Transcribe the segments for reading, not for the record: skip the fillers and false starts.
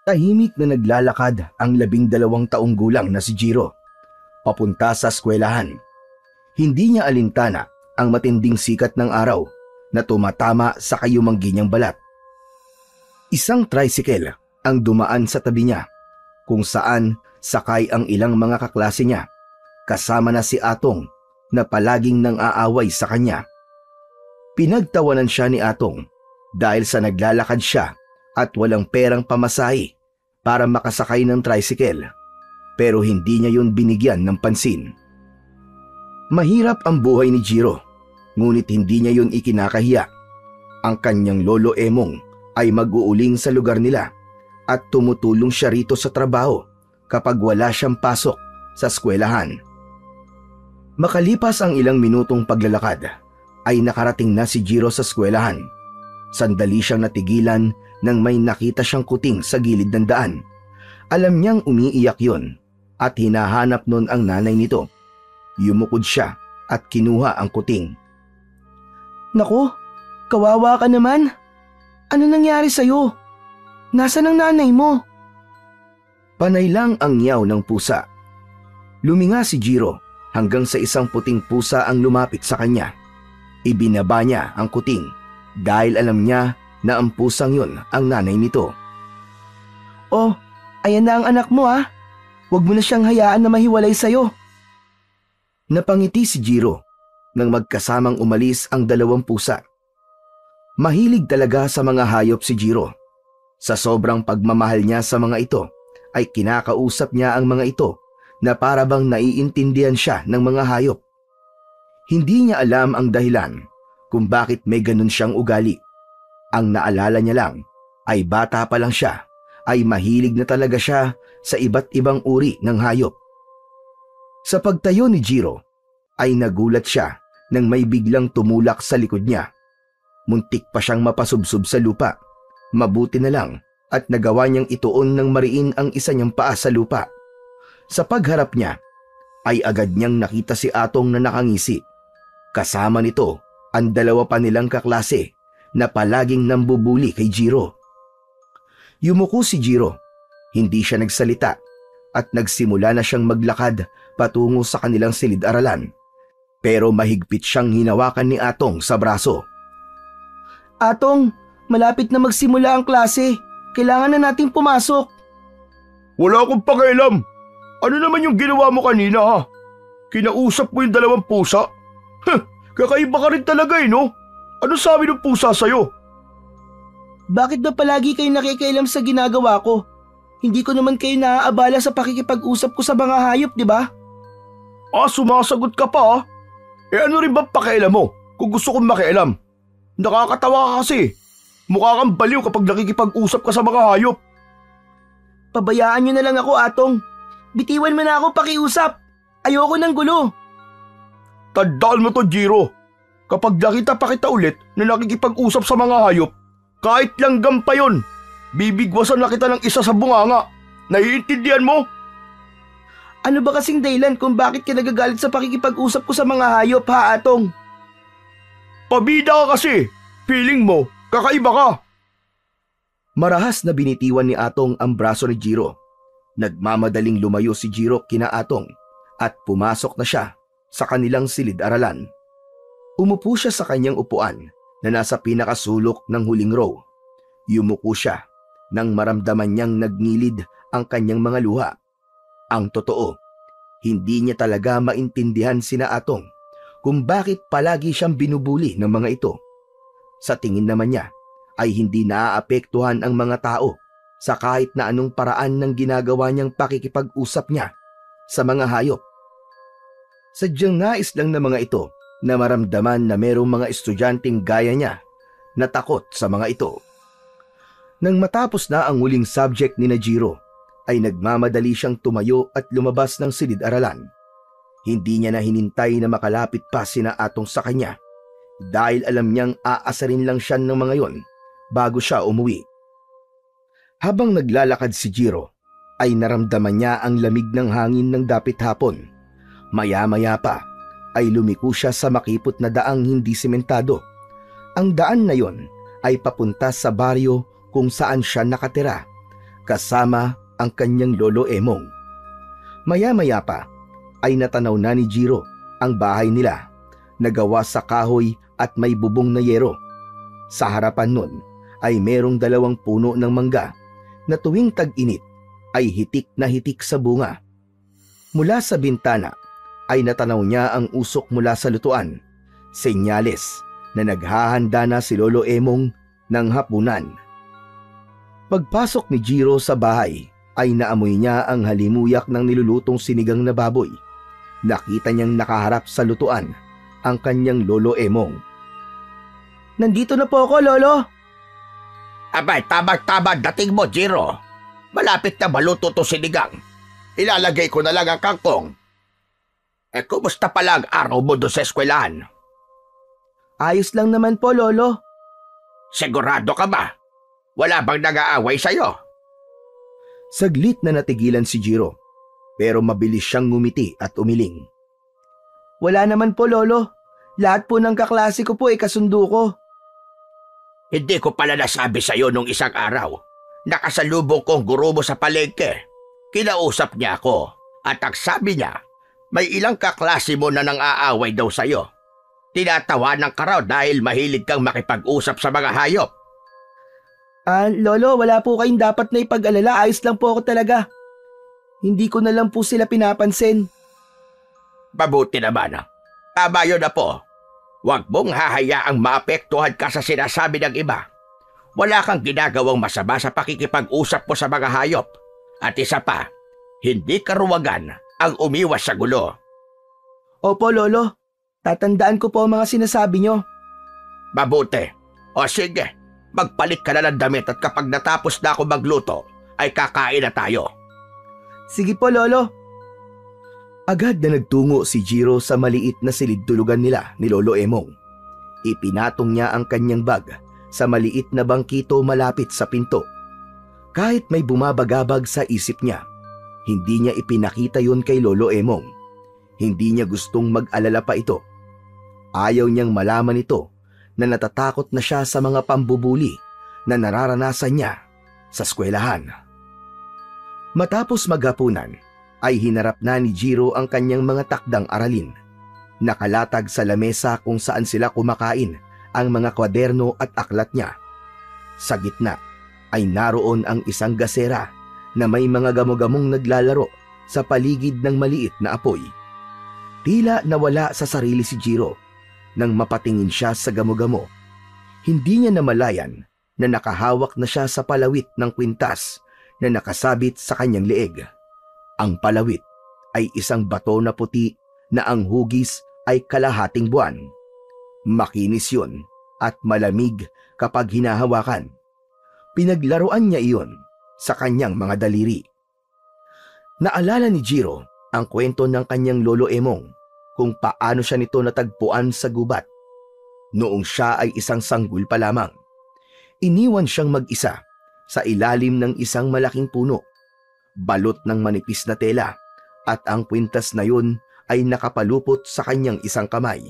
Tahimik na naglalakad ang 12 taong gulang na si Jiro, papunta sa eskwelahan. Hindi niya alintana ang matinding sikat ng araw na tumatama sa kayumanggi niyang balat. Isang tricycle ang dumaan sa tabi niya, kung saan sakay ang ilang mga kaklase niya, kasama na si Atong na palaging nang aaway sa kanya. Pinagtawanan siya ni Atong dahil sa naglalakad siya at walang perang pamasahe para makasakay ng tricycle, pero hindi niya yun binigyan ng pansin. Mahirap ang buhay ni Jiro, ngunit hindi niya yun ikinakahiya. Ang kanyang lolo Emong ay mag-uuling sa lugar nila at tumutulong siya rito sa trabaho kapag wala siyang pasok sa eskwelahan. Makalipas ang ilang minutong paglalakad, ay nakarating na si Jiro sa eskwelahan. Sandali siyang natigilan nang may nakita siyang kuting sa gilid ng daan. Alam niyang umiiyak yon at hinahanap nun ang nanay nito. Yumukod siya at kinuha ang kuting. Naku, kawawa ka naman. Ano nangyari sa'yo? Nasaan ang nanay mo? Panay lang ang nyaw ng pusa. Luminga si Jiro hanggang sa isang puting pusa ang lumapit sa kanya. Ibinaba niya ang kuting dahil alam niya na ang pusang yun ang nanay nito. Oh, ayan na ang anak mo ah. Huwag mo na siyang hayaan na mahiwalay sa'yo. Napangiti si Jiro nang magkasamang umalis ang 2 pusa. Mahilig talaga sa mga hayop si Jiro. Sa sobrang pagmamahal niya sa mga ito, ay kinakausap niya ang mga ito na para bang naiintindihan siya ng mga hayop. Hindi niya alam ang dahilan kung bakit may ganun siyang ugali. Ang naalala niya lang ay bata pa lang siya, ay mahilig na talaga siya sa iba't ibang uri ng hayop. Sa pagtayo ni Jiro, ay nagulat siya nang may biglang tumulak sa likod niya. Muntik pa siyang mapasubsob sa lupa. Mabuti na lang at nagawa niyang ituon ng mariin ang isa niyang paa sa lupa. Sa pagharap niya, ay agad niyang nakita si Atong na nakangisi. Kasama nito ang 2 pa nilang kaklase na palaging nambubuli kay Jiro. Yumuko si Jiro. Hindi siya nagsalita at nagsimula na siyang maglakad patungo sa kanilang silid-aralan. Pero mahigpit siyang hinawakan ni Atong sa braso. Atong, malapit na magsimula ang klase. Kailangan na nating pumasok. Wala akong pakialam. Ano naman yung ginawa mo kanina ha? Kinausap mo yung 2 pusa? Kakaiba ka rin talaga no? Ano sabi ng pusa sa'yo? Bakit ba palagi kayo nakikialam sa ginagawa ko? Hindi ko naman kayo naaabala sa pakikipag-usap ko sa mga hayop, di ba? Sumasagot ka pa ha? Ano rin ba pakialam mo kung gusto kong makialam? Nakakatawa ka kasi. Mukha kang baliw kapag nakikipag-usap ka sa mga hayop. Pabayaan niyo na lang ako, Atong. Bitiwan mo na ako pakiusap. Ayoko ng gulo. Tandaan mo to, Jiro. Kapag nakita pa kita ulit na nakikipag-usap sa mga hayop, kahit langgam pa yun, bibigwasan na kita ng isa sa bunganga. Naiintindihan mo? Ano ba kasing dahilan kung bakit ka nagagalit sa pakikipag-usap ko sa mga hayop, ha, Atong? Pabida ka kasi. Feeling mo, kakaiba ka. Marahas na binitiwan ni Atong ang braso ni Jiro. Nagmamadaling lumayo si Jiro kina Atong at pumasok na siya sa kanilang silid-aralan. Umupo siya sa kanyang upuan na nasa pinakasulok ng huling row. Yumuko siya nang maramdaman niyang nagnilid ang kanyang mga luha. Ang totoo, hindi niya talaga maintindihan sina Atong kung bakit palagi siyang binubuli ng mga ito. Sa tingin naman niya ay hindi naaapektuhan ang mga tao sa kahit na anong paraan ng ginagawa niyang pakikipag-usap niya sa mga hayop. Sadyang nais lang ng mga ito na maramdaman na merong mga estudyanteng gaya niya na takot sa mga ito. Nang matapos na ang huling subject ni Jiro, ay nagmamadali siyang tumayo at lumabas ng silid-aralan. Hindi niya na hinintay na makalapit pa sina Atong sa kanya dahil alam niyang aasarin lang siya ng mga yon bago siya umuwi. Habang naglalakad si Jiro, ay naramdaman niya ang lamig ng hangin ng dapit hapon. Maya-maya pa ay lumiko siya sa makipot na daang hindi sementado. Ang daan na yon ay papunta sa baryo kung saan siya nakatira, kasama ang kanyang lolo Emong. Maya-maya pa ay natanaw na ni Jiro ang bahay nila na gawa sa kahoy at may bubong na yero. Sa harapan nun ay merong 2 puno ng mangga na tuwing tag-init ay hitik na hitik sa bunga. Mula sa bintana ay natanaw niya ang usok mula sa lutuan, senyales na naghahanda na si Lolo Emong ng hapunan. Pagpasok ni Jiro sa bahay ay naamoy niya ang halimuyak ng nilulutong sinigang na baboy. Nakita niyang nakaharap sa lutuan ang kanyang Lolo Emong. Nandito na po ako, Lolo. Abay, tabag-tabag dating mo, Jiro. Malapit na maluto to sinigang. Ilalagay ko na lang ang kangkong. Kumusta pala ang araw mo doon sa eskwelahan? Ayos lang naman po, Lolo. Sigurado ka ba? Wala bang nag-aaway sa'yo? Saglit na natigilan si Jiro, pero mabilis siyang ngumiti at umiling. Wala naman po, Lolo. Lahat po ng kaklase ko po kasundo ko. Hindi ko pala nasabi sa'yo nung isang araw. Nakasalubong kong guro mo sa palengke. Kinausap niya ako at ang sabi niya, may ilang kaklase mo na nang aaway daw sa'yo. Tinatawanan ka raw dahil mahilig kang makipag-usap sa mga hayop. Lolo, wala po kayong dapat na ipag-alala. Ayos lang po ako talaga. Hindi ko na lang po sila pinapansin. Mabuti naman. Tama yun na po. Huwag mong hahayaang maapektuhan ka sa sinasabi ng iba. Wala kang ginagawang masama sa pakikipag-usap mo sa mga hayop. At isa pa, hindi karuwagan ang umiwas sa gulo. Opo, Lolo. Tatandaan ko po ang mga sinasabi nyo. Mabuti. O sige, magpalit ka na ng damit at kapag natapos na ako magluto, ay kakain na tayo. Sige po, Lolo. Agad na nagtungo si Jiro sa maliit na silid-tulugan nila ni Lolo Emong. Ipinatong niya ang kanyang bag sa maliit na bangkito malapit sa pinto. Kahit may bumabagabag sa isip niya, hindi niya ipinakita yun kay Lolo Emong. Hindi niya gustong mag-alala pa ito. Ayaw niyang malaman ito na natatakot na siya sa mga pambubuli na nararanasan niya sa eskwelahan. Matapos maghapunan, ay hinarap na ni Jiro ang kanyang mga takdang aralin. Nakalatag sa lamesa kung saan sila kumakain ang mga kwaderno at aklat niya. Sa gitna ay naroon ang isang gasera na may mga gamo-gamong naglalaro sa paligid ng maliit na apoy. Tila nawala sa sarili si Jiro nang mapatingin siya sa gamo-gamo. Hindi niya namalayan na nakahawak na siya sa palawit ng kwintas na nakasabit sa kanyang leeg. Ang palawit ay isang bato na puti na ang hugis ay kalahating buwan. Makinis yun at malamig kapag hinahawakan. Pinaglaruan niya iyon sa kanyang mga daliri. Naalala ni Jiro ang kwento ng kanyang Lolo Emong kung paano siya nito natagpuan sa gubat. Noong siya ay isang sanggol pa lamang, iniwan siyang mag-isa sa ilalim ng isang malaking puno. Balot ng manipis na tela at ang kwintas na yun ay nakapalupot sa kanyang isang kamay.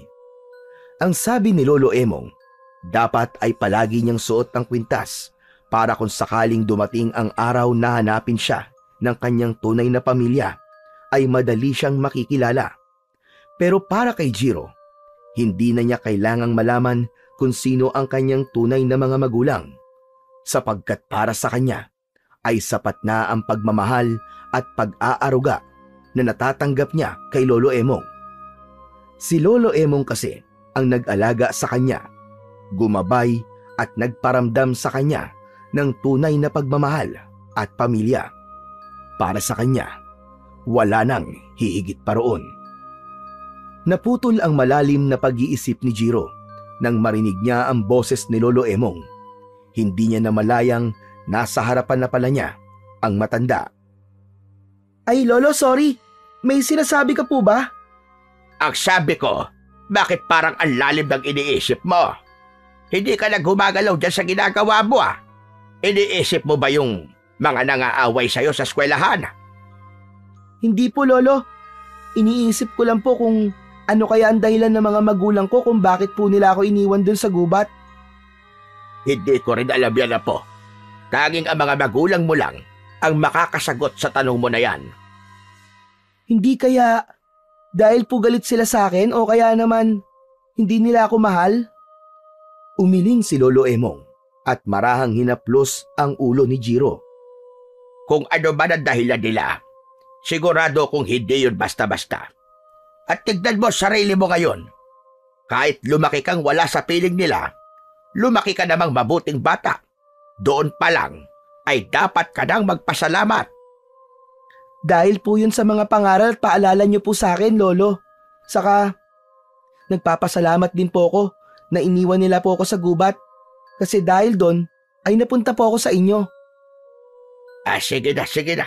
Ang sabi ni Lolo Emong, dapat ay palagi niyang suot ang kwintas para kung sakaling dumating ang araw na hanapin siya ng kanyang tunay na pamilya ay madali siyang makikilala. Pero para kay Jiro, hindi na niya kailangang malaman kung sino ang kanyang tunay na mga magulang, sapagkat para sa kanya ay sapat na ang pagmamahal at pag-aaruga na natatanggap niya kay Lolo Emong. Si Lolo Emong kasi ang nag-alaga sa kanya, gumabay at nagparamdam sa kanya ng tunay na pagmamahal at pamilya. Para sa kanya, wala nang hihigit pa roon. Naputol ang malalim na pag-iisip ni Jiro nang marinig niya ang boses ni Lolo Emong. Hindi niya namalayang nasa harapan na pala niya ang matanda. Ay, Lolo, sorry. May sinasabi ka po ba? Ang sabi ko, bakit parang ang lalim ng iniisip mo? Hindi ka na gumagalaw dyan sa ginagawa mo ah. Iniisip mo ba yung mga nangaaway sa'yo sa eskwelahan? Hindi po, Lolo. Iniisip ko lang po kung ano kaya ang dahilan ng mga magulang ko kung bakit po nila ako iniwan dun sa gubat. Hindi ko rin alam yan na po. Tanging ang mga magulang mo lang ang makakasagot sa tanong mo na yan. Hindi kaya dahil po galit sila sa akin o kaya naman hindi nila ako mahal? Umiling si Lolo Emong at marahang hinaplos ang ulo ni Jiro. Kung ano man ang dahilan nila, sigurado kung hindi yun basta-basta. At tignan mo sarili mo ngayon. Kahit lumaki kang wala sa piling nila, lumaki ka namang mabuting bata. Doon pa lang ay dapat ka nang magpasalamat. Dahil po yun sa mga pangaral at paalala niyo po sa akin, Lolo. Saka, nagpapasalamat din po ako na iniwan nila po ako sa gubat. Kasi dahil doon, ay napunta po ako sa inyo. Sige na.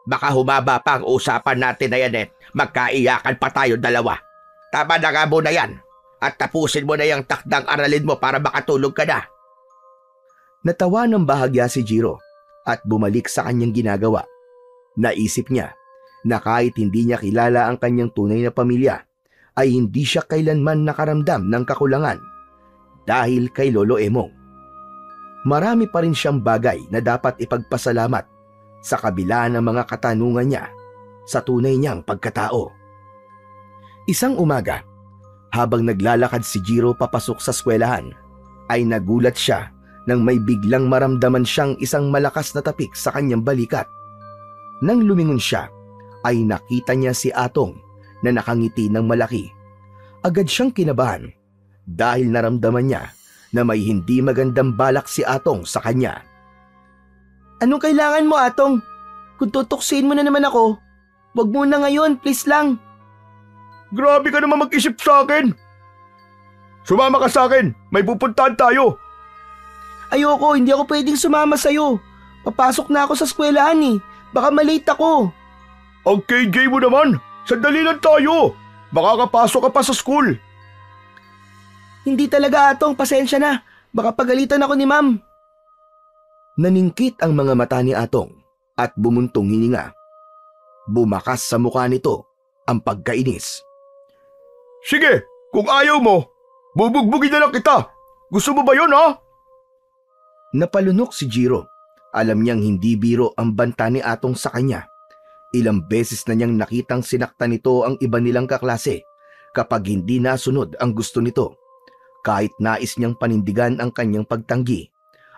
Baka humaba pa ang usapan natin na yan magkaiyakan pa tayo dalawa. Tama na nga mo na yan. At tapusin mo na yung takdang aralin mo para makatulog ka na. Natawa ng bahagya si Jiro at bumalik sa kanyang ginagawa. Naisip niya na kahit hindi niya kilala ang kanyang tunay na pamilya, ay hindi siya kailanman nakaramdam ng kakulangan dahil kay Lolo Emong. Marami pa rin siyang bagay na dapat ipagpasalamat sa kabila ng mga katanungan niya sa tunay niyang pagkatao. Isang umaga, habang naglalakad si Jiro papasok sa eskwelahan, ay nagulat siya nang may biglang maramdaman siyang isang malakas na tapik sa kanyang balikat. Nang lumingon siya, ay nakita niya si Atong na nakangiti ng malaki. Agad siyang kinabahan dahil naramdaman niya na may hindi magandang balak si Atong sa kanya. Anong kailangan mo, Atong? Kung tutuksin mo na naman ako, wag muna ngayon, please lang. Grabe ka naman mag-isip sa akin. Sumama ka sa akin, may pupuntahan tayo. Ayoko, hindi ako pwedeng sumama sa'yo. Papasok na ako sa eskwelahan eh. Baka malate ako. Ang KJ mo naman, sandali lang tayo. Baka kapasok ka pa sa school. Hindi talaga, Atong, pasensya na. Baka pagalitan ako ni Ma'am. Naningkit ang mga mata ni Atong at bumuntong hininga. Bumakas sa mukha nito ang pagkainis. Sige, kung ayaw mo, bubugbugin na lang kita. Gusto mo ba yun, ha? Napalunok si Jiro. Alam niyang hindi biro ang banta ni Atong sa kanya. Ilang beses na niyang nakitang sinaktan nito ang iba nilang kaklase kapag hindi nasunod ang gusto nito. Kahit nais niyang panindigan ang kanyang pagtanggi,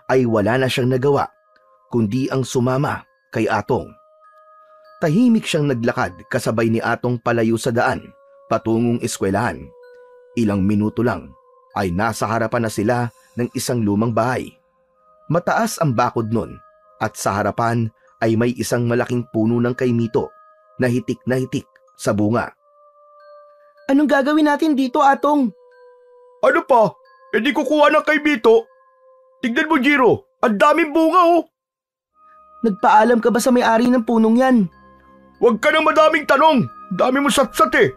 ay wala na siyang nagawa kundi ang sumama kay Atong. Tahimik siyang naglakad kasabay ni Atong palayo sa daan patungong eskwelahan. Ilang minuto lang ay nasa harapan na sila ng isang lumang bahay. Mataas ang bakod nun at sa harapan ay may isang malaking puno ng kaimito na hitik sa bunga. Anong gagawin natin dito, Atong? Ano pa? Di kukuha ng kaimito. Tignan mo, Jiro, ang daming bunga, oh. Nagpaalam ka ba sa may-ari ng punong yan? Huwag ka nang madaming tanong. Dami mo satsat eh.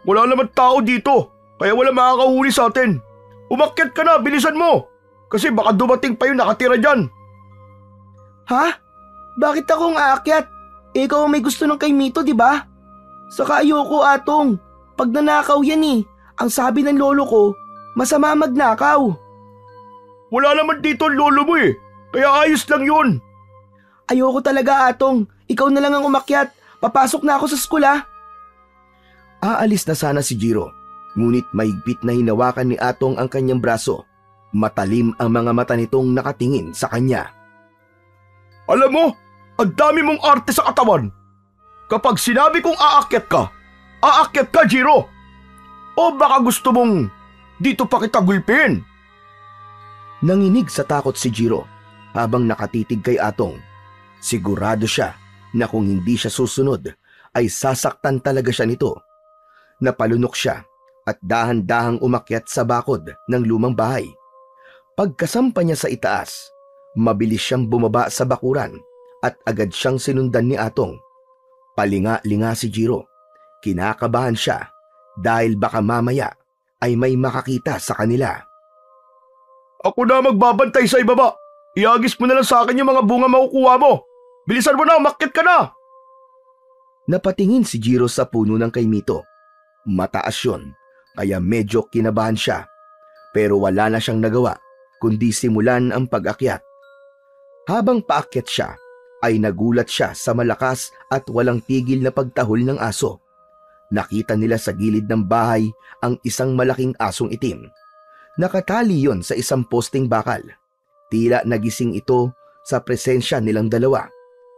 Wala naman tao dito, kaya wala makakahuli sa atin. Umakyat ka na, bilisan mo. Kasi baka dumating pa yung nakatira dyan. Ha? Bakit akong aakyat? Ikaw ang may gusto ng kaimito, di ba? Saka ayoko, Atong. Pag nanakaw yan eh. Ang sabi ng lolo ko, masama magnakaw. Wala naman dito ang lolo mo eh. Kaya ayos lang yun. Ayoko talaga, Atong. Ikaw na lang ang umakyat. Papasok na ako sa school, ha? Aalis na sana si Jiro, ngunit mahigpit na hinawakan ni Atong ang kanyang braso. Matalim ang mga mata nitong nakatingin sa kanya. Alam mo, ang dami mong arte sa katawan. Kapag sinabi kong aakyat ka, Jiro. O baka gusto mong dito pa kita gulpin? Nanginig sa takot si Jiro habang nakatitig kay Atong. Sigurado siya na kung hindi siya susunod ay sasaktan talaga siya nito. Napalunok siya at dahan-dahang umakyat sa bakod ng lumang bahay. Pagkasampa niya sa itaas, mabilis siyang bumaba sa bakuran at agad siyang sinundan ni Atong. Palinga-linga si Jiro. Kinakabahan siya dahil baka mamaya ay may makakita sa kanila. Ako na magbabantay sa ibaba. Iagis mo na lang sa akin yung mga bunga makukuha mo. Bilisan mo na, umakyat ka na! Napatingin si Jiro sa puno ng kaimito. Mataas yun, kaya medyo kinabahan siya. Pero wala na siyang nagawa, kundi simulan ang pag-akyat. Habang paakyat siya, ay nagulat siya sa malakas at walang tigil na pagtahol ng aso. Nakita nila sa gilid ng bahay ang isang malaking asong itim. Nakatali yon sa isang posting bakal. Tila nagising ito sa presensya nilang dalawa.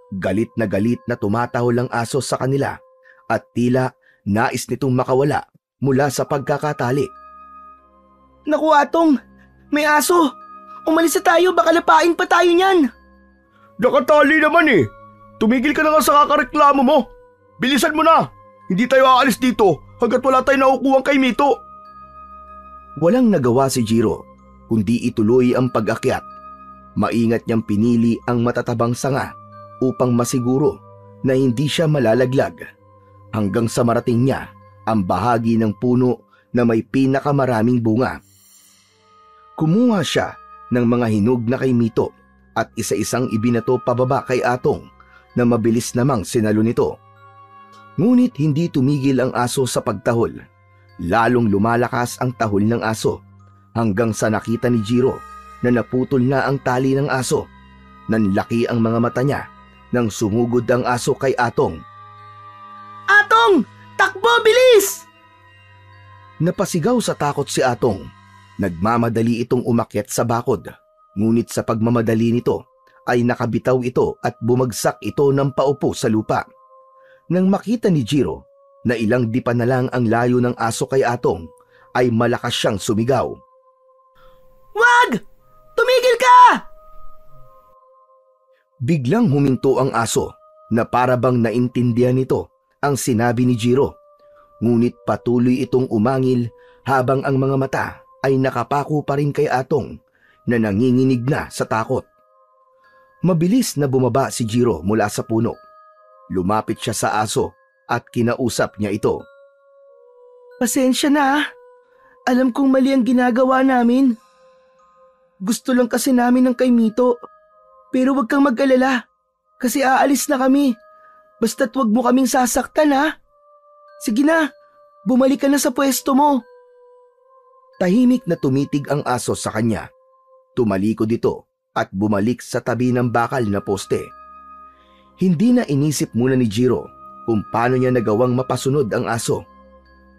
Galit na tumatahol ang aso sa kanila at tila nais nitong makawala mula sa pagkakatali. Naku Atong, may aso! Umalis na tayo, baka lapain pa tayo niyan! Nakatali naman eh. Tumigil ka na nga sa kakareklamo mo. Bilisan mo na. Hindi tayo aalis dito hanggat wala tayong nakukuhang kay Mito. Walang nagawa si Jiro kundi ituloy ang pag-akyat. Maingat niyang pinili ang matatabang sanga upang masiguro na hindi siya malalaglag hanggang sa marating niya ang bahagi ng puno na may pinakamaraming bunga. Kumuha siya ng mga hinog na kay Mito at isa-isang ibinato pababa kay Atong na mabilis namang sinalo nito. Ngunit hindi tumigil ang aso sa pagtahol. Lalong lumalakas ang tahol ng aso hanggang sa nakita ni Jiro na naputol na ang tali ng aso. Nanlaki ang mga mata niya nang sumugod ang aso kay Atong. Atong! Takbo! Bilis! Napasigaw sa takot si Atong. Nagmamadali itong umakyat sa bakod. Ngunit sa pagmamadali nito ay nakabitaw ito at bumagsak ito ng paupo sa lupa. Nang makita ni Jiro na ilang dipa na lang ang layo ng aso kay Atong, ay malakas siyang sumigaw. Wag! Tumigil ka! Biglang huminto ang aso na para bang naintindihan nito ang sinabi ni Jiro. Ngunit patuloy itong umangil habang ang mga mata ay nakapako pa rin kay Atong na nanginginig na sa takot. Mabilis na bumaba si Jiro mula sa puno. Lumapit siya sa aso at kinausap niya ito. Pasensya na. Alam kong mali ang ginagawa namin. Gusto lang kasi namin ng kay Mito. Pero wag kang mag-alala kasi aalis na kami. Basta't wag mo kaming sasaktan ha. Sige na, bumalik ka na sa pwesto mo. Tahimik na tumitig ang aso sa kanya. Tumalikod ito at bumalik sa tabi ng bakal na poste. Hindi na inisip muna ni Jiro kung paano niya nagawang mapasunod ang aso.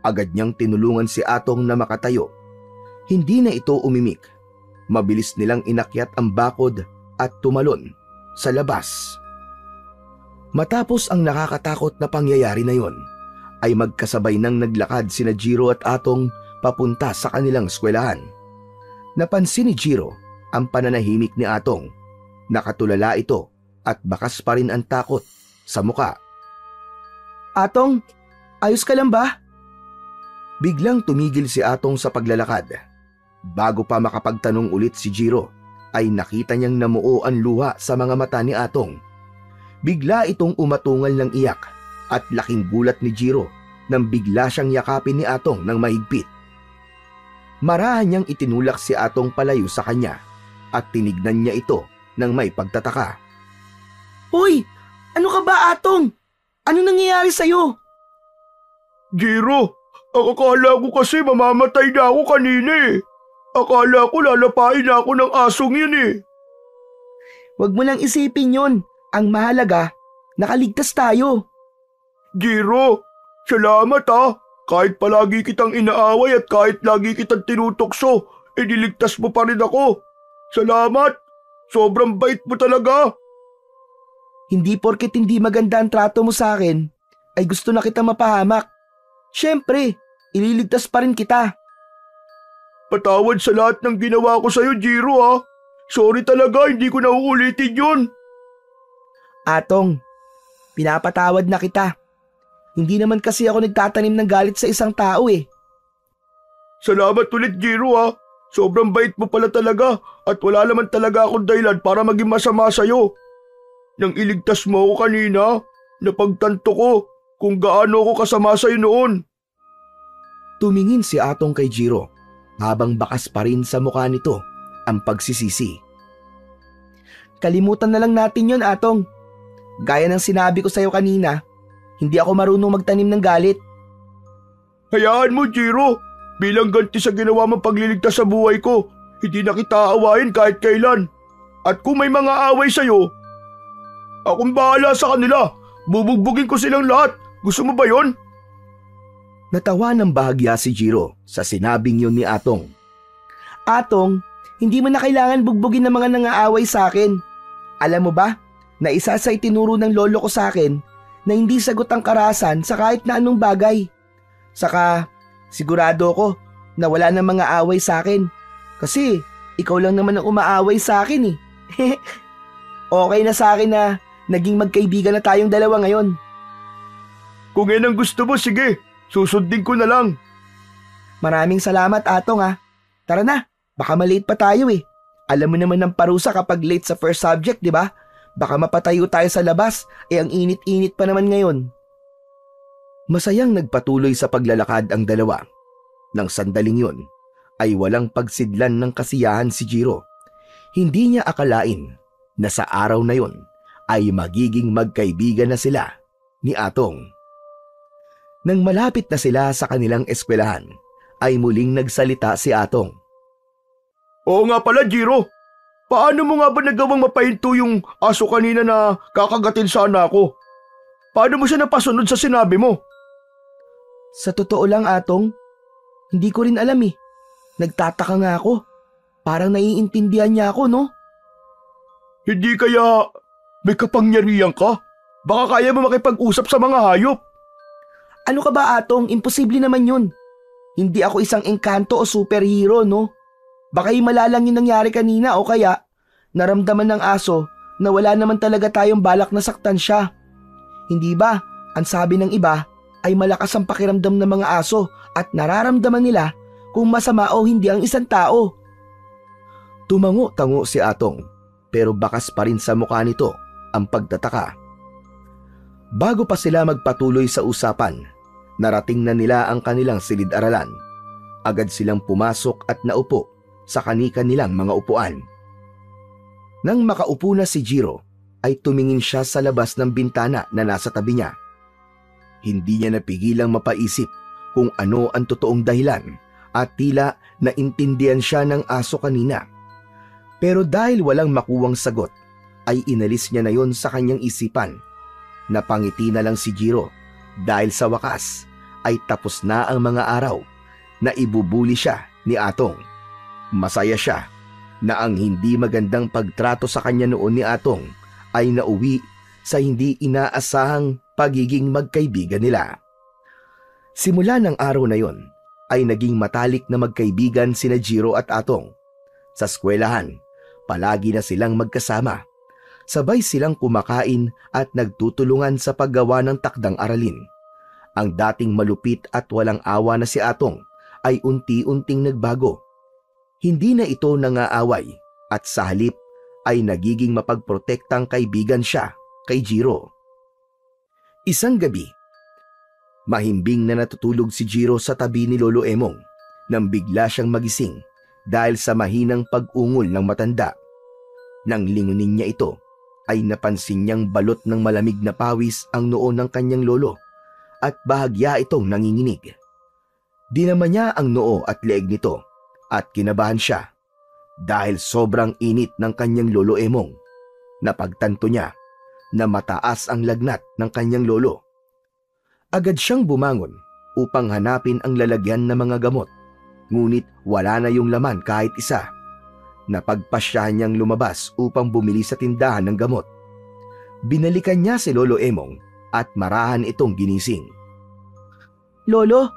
Agad niyang tinulungan si Atong na makatayo. Hindi na ito umimik. Mabilis nilang inakyat ang bakod at tumalon sa labas. Matapos ang nakakatakot na pangyayari na yon, ay magkasabay nang naglakad sina Jiro at Atong papunta sa kanilang eskwelahan. Napansin ni Jiro ang pananahimik ni Atong. Nakatulala ito at bakas pa rin ang takot sa muka. Atong, ayos ka lang ba? Biglang tumigil si Atong sa paglalakad. Bago pa makapagtanong ulit si Jiro, ay nakita niyang namuo ang luha sa mga mata ni Atong. Bigla itong umatungal ng iyak at laking gulat ni Jiro nang bigla siyang yakapin ni Atong ng mahigpit. Marahan niyang itinulak si Atong palayo sa kanya at tinignan niya ito ng may pagtataka. Hoy! Ano ka ba, Atong? Ano nangyayari sa'yo? Jiro, ang akala ko kasi mamamatay na ako kanina eh. Akala ko lalapain na ako ng asong yun eh. Huwag mo nang isipin yon. Ang mahalaga, nakaligtas tayo. Jiro, salamat ah. Kahit palagi kitang inaaway at kahit lagi kitang tinutokso, iniligtas mo pa rin ako. Salamat. Sobrang bait mo talaga. Hindi porket hindi maganda ang trato mo sa akin, ay gusto na kita mapahamak. Siyempre, ililigtas pa rin kita. Patawad sa lahat ng ginawa ko sa'yo, Jiro ah. Sorry talaga, hindi ko na uulitin yun. Atong, pinapatawad na kita. Hindi naman kasi ako nagtatanim ng galit sa isang tao eh. Salamat ulit, Jiro ah. Sobrang bait mo pala talaga at wala naman talaga akong dahilan para maging masama sa'yo. Nang iligtas mo ako kanina, napagtanto ko kung gaano ako kasama sa'yo noon. Tumingin si Atong kay Jiro habang bakas pa rin sa mukha nito ang pagsisisi. Kalimutan na lang natin yon, Atong. Gaya ng sinabi ko sa'yo kanina, hindi ako marunong magtanim ng galit. Hayaan mo, Jiro. Bilang ganti sa ginawa mong pagliligtas sa buhay ko, hindi na kita aawayin kahit kailan. At kung may mga away sa'yo, Akong bahala sa kanila. Bubugbugin ko silang lahat. Gusto mo ba yon? Natawa ng bahagya si Jiro sa sinabing yun ni Atong. Atong, hindi mo na kailangan bugbugin ng mga nangaaway sa akin. Alam mo ba, na isa sa itinuro ng lolo ko sa akin na hindi sagot ang karahasan sa kahit na anong bagay. Saka, sigurado ko na wala na mga away sa akin. Kasi, ikaw lang naman ang umaaway sa akin eh. Okay na sa akin na naging magkaibigan na tayong dalawa ngayon. Kung yan ang gusto mo, sige. Susundin ko na lang. Maraming salamat, Atong ha. Tara na, baka malate pa tayo eh. Alam mo naman ng parusa kapag late sa first subject, di ba? Baka mapatayo tayo sa labas, ang init-init pa naman ngayon. Masayang nagpatuloy sa paglalakad ang dalawa. Nang sandaling yun, ay walang pagsidlan ng kasiyahan si Jiro. Hindi niya akalain na sa araw na yun ay magiging magkaibigan na sila ni Atong. Nang malapit na sila sa kanilang eskwelahan, ay muling nagsalita si Atong. Oo nga pala, Jiro. Paano mo nga ba nagawang mapahinto yung aso kanina na kakagatin sana ako? Paano mo siya napasunod sa sinabi mo? Sa totoo lang, Atong, hindi ko rin alam eh. Nagtataka nga ako. Parang naiintindihan niya ako, no? Hindi kaya may kapangyarihan ka? Baka kaya mo makipag-usap sa mga hayop. Ano ka ba, Atong? Imposible naman yun. Hindi ako isang engkanto o superhero, no? Baka malalang yung nangyari kanina o kaya naramdaman ng aso na wala naman talaga tayong balak na saktan siya. Hindi ba, ang sabi ng iba ay malakas ang pakiramdam ng mga aso at nararamdaman nila kung masama o hindi ang isang tao. Tumango-tango si Atong pero bakas pa rin sa mukha nito ang pagtataka. Bago pa sila magpatuloy sa usapan, narating na nila ang kanilang silid-aralan. Agad silang pumasok at naupo sa kani-kanilang mga upuan. Nang makaupo na si Jiro, ay tumingin siya sa labas ng bintana na nasa tabi niya. Hindi niya napigilang mapaisip kung ano ang totoong dahilan at tila naintindihan siya ng aso kanina. Pero dahil walang makuwang sagot, ay inalis niya na yon sa kanyang isipan. Napangiti na lang si Jiro dahil sa wakas ay tapos na ang mga araw na ibubuli siya ni Atong. Masaya siya na ang hindi magandang pagtrato sa kanya noon ni Atong ay nauwi sa hindi inaasahang pagiging magkaibigan nila. Simula ng araw na yon ay naging matalik na magkaibigan sina Jiro at Atong. Sa eskwelahan, palagi na silang magkasama. Sabay silang kumakain at nagtutulungan sa paggawa ng takdang aralin. Ang dating malupit at walang awa na si Atong ay unti-unting nagbago. Hindi na ito nangaaway at sa halip ay nagiging mapagprotektang kaibigan siya kay Jiro. Isang gabi, mahimbing na natutulog si Jiro sa tabi ni Lolo Emong nang bigla siyang magising dahil sa mahinang pag-ungol ng matanda. Nang lingunin niya ito, ay napansin niyang balot ng malamig na pawis ang noo ng kanyang lolo at bahagya itong nanginginig. Dinaman niya ang noo at leeg nito at kinabahan siya dahil sobrang init ng kanyang Lolo Emong. Napagtanto niya na mataas ang lagnat ng kanyang lolo. Agad siyang bumangon upang hanapin ang lalagyan ng mga gamot, ngunit wala na yung laman kahit isa. Napagpasyahan niyang lumabas upang bumili sa tindahan ng gamot. Binalikan niya si Lolo Emong at marahan itong ginising. Lolo,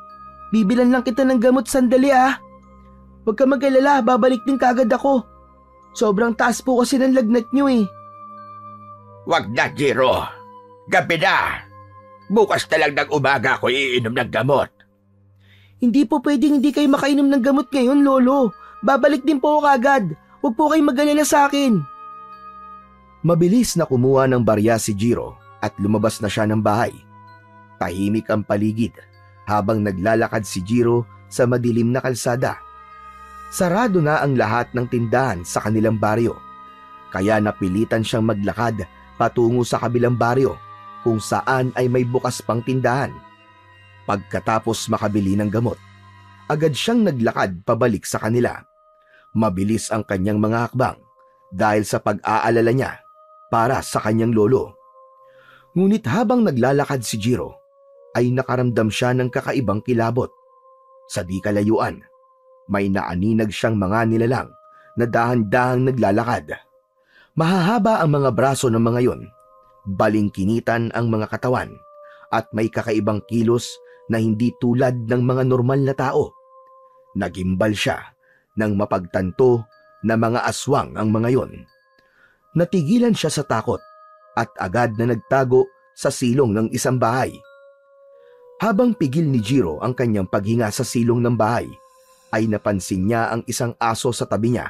bibilan lang kita ng gamot sandali ah. Huwag ka mag-alala, babalik din kaagad ako. Sobrang taas po kasi ng lagnat niyo eh. Wag na, Jiro. Gabi na. Bukas na lang ng umaga ako iinom ng gamot. Hindi po pwedeng hindi kayo makainom ng gamot ngayon, Lolo. Babalik din po ako kaagad. Huwag po kayo mag-alala sa akin. Mabilis na kumuha ng barya si Jiro at lumabas na siya ng bahay. Tahimik ang paligid habang naglalakad si Jiro sa madilim na kalsada. Sarado na ang lahat ng tindahan sa kanilang baryo, kaya napilitan siyang maglakad patungo sa kabilang baryo kung saan ay may bukas pang tindahan. Pagkatapos makabili ng gamot, agad siyang naglakad pabalik sa kanila. Mabilis ang kanyang mga hakbang dahil sa pag-aalala niya, para sa kanyang lolo. Ngunit habang naglalakad si Jiro, ay nakaramdam siya ng kakaibang kilabot. Sa di kalayuan, may naaninag siyang mga nilalang na dahan-dahang naglalakad. Mahahaba ang mga braso ng mga yon, balingkinitan ang mga katawan, at may kakaibang kilos na hindi tulad ng mga normal na tao. Nagimbal siya nang mapagtanto na mga aswang ang mga yon. Natigilan siya sa takot at agad na nagtago sa silong ng isang bahay. Habang pigil ni Jiro ang kanyang paghinga sa silong ng bahay, ay napansin niya ang isang aso sa tabi niya.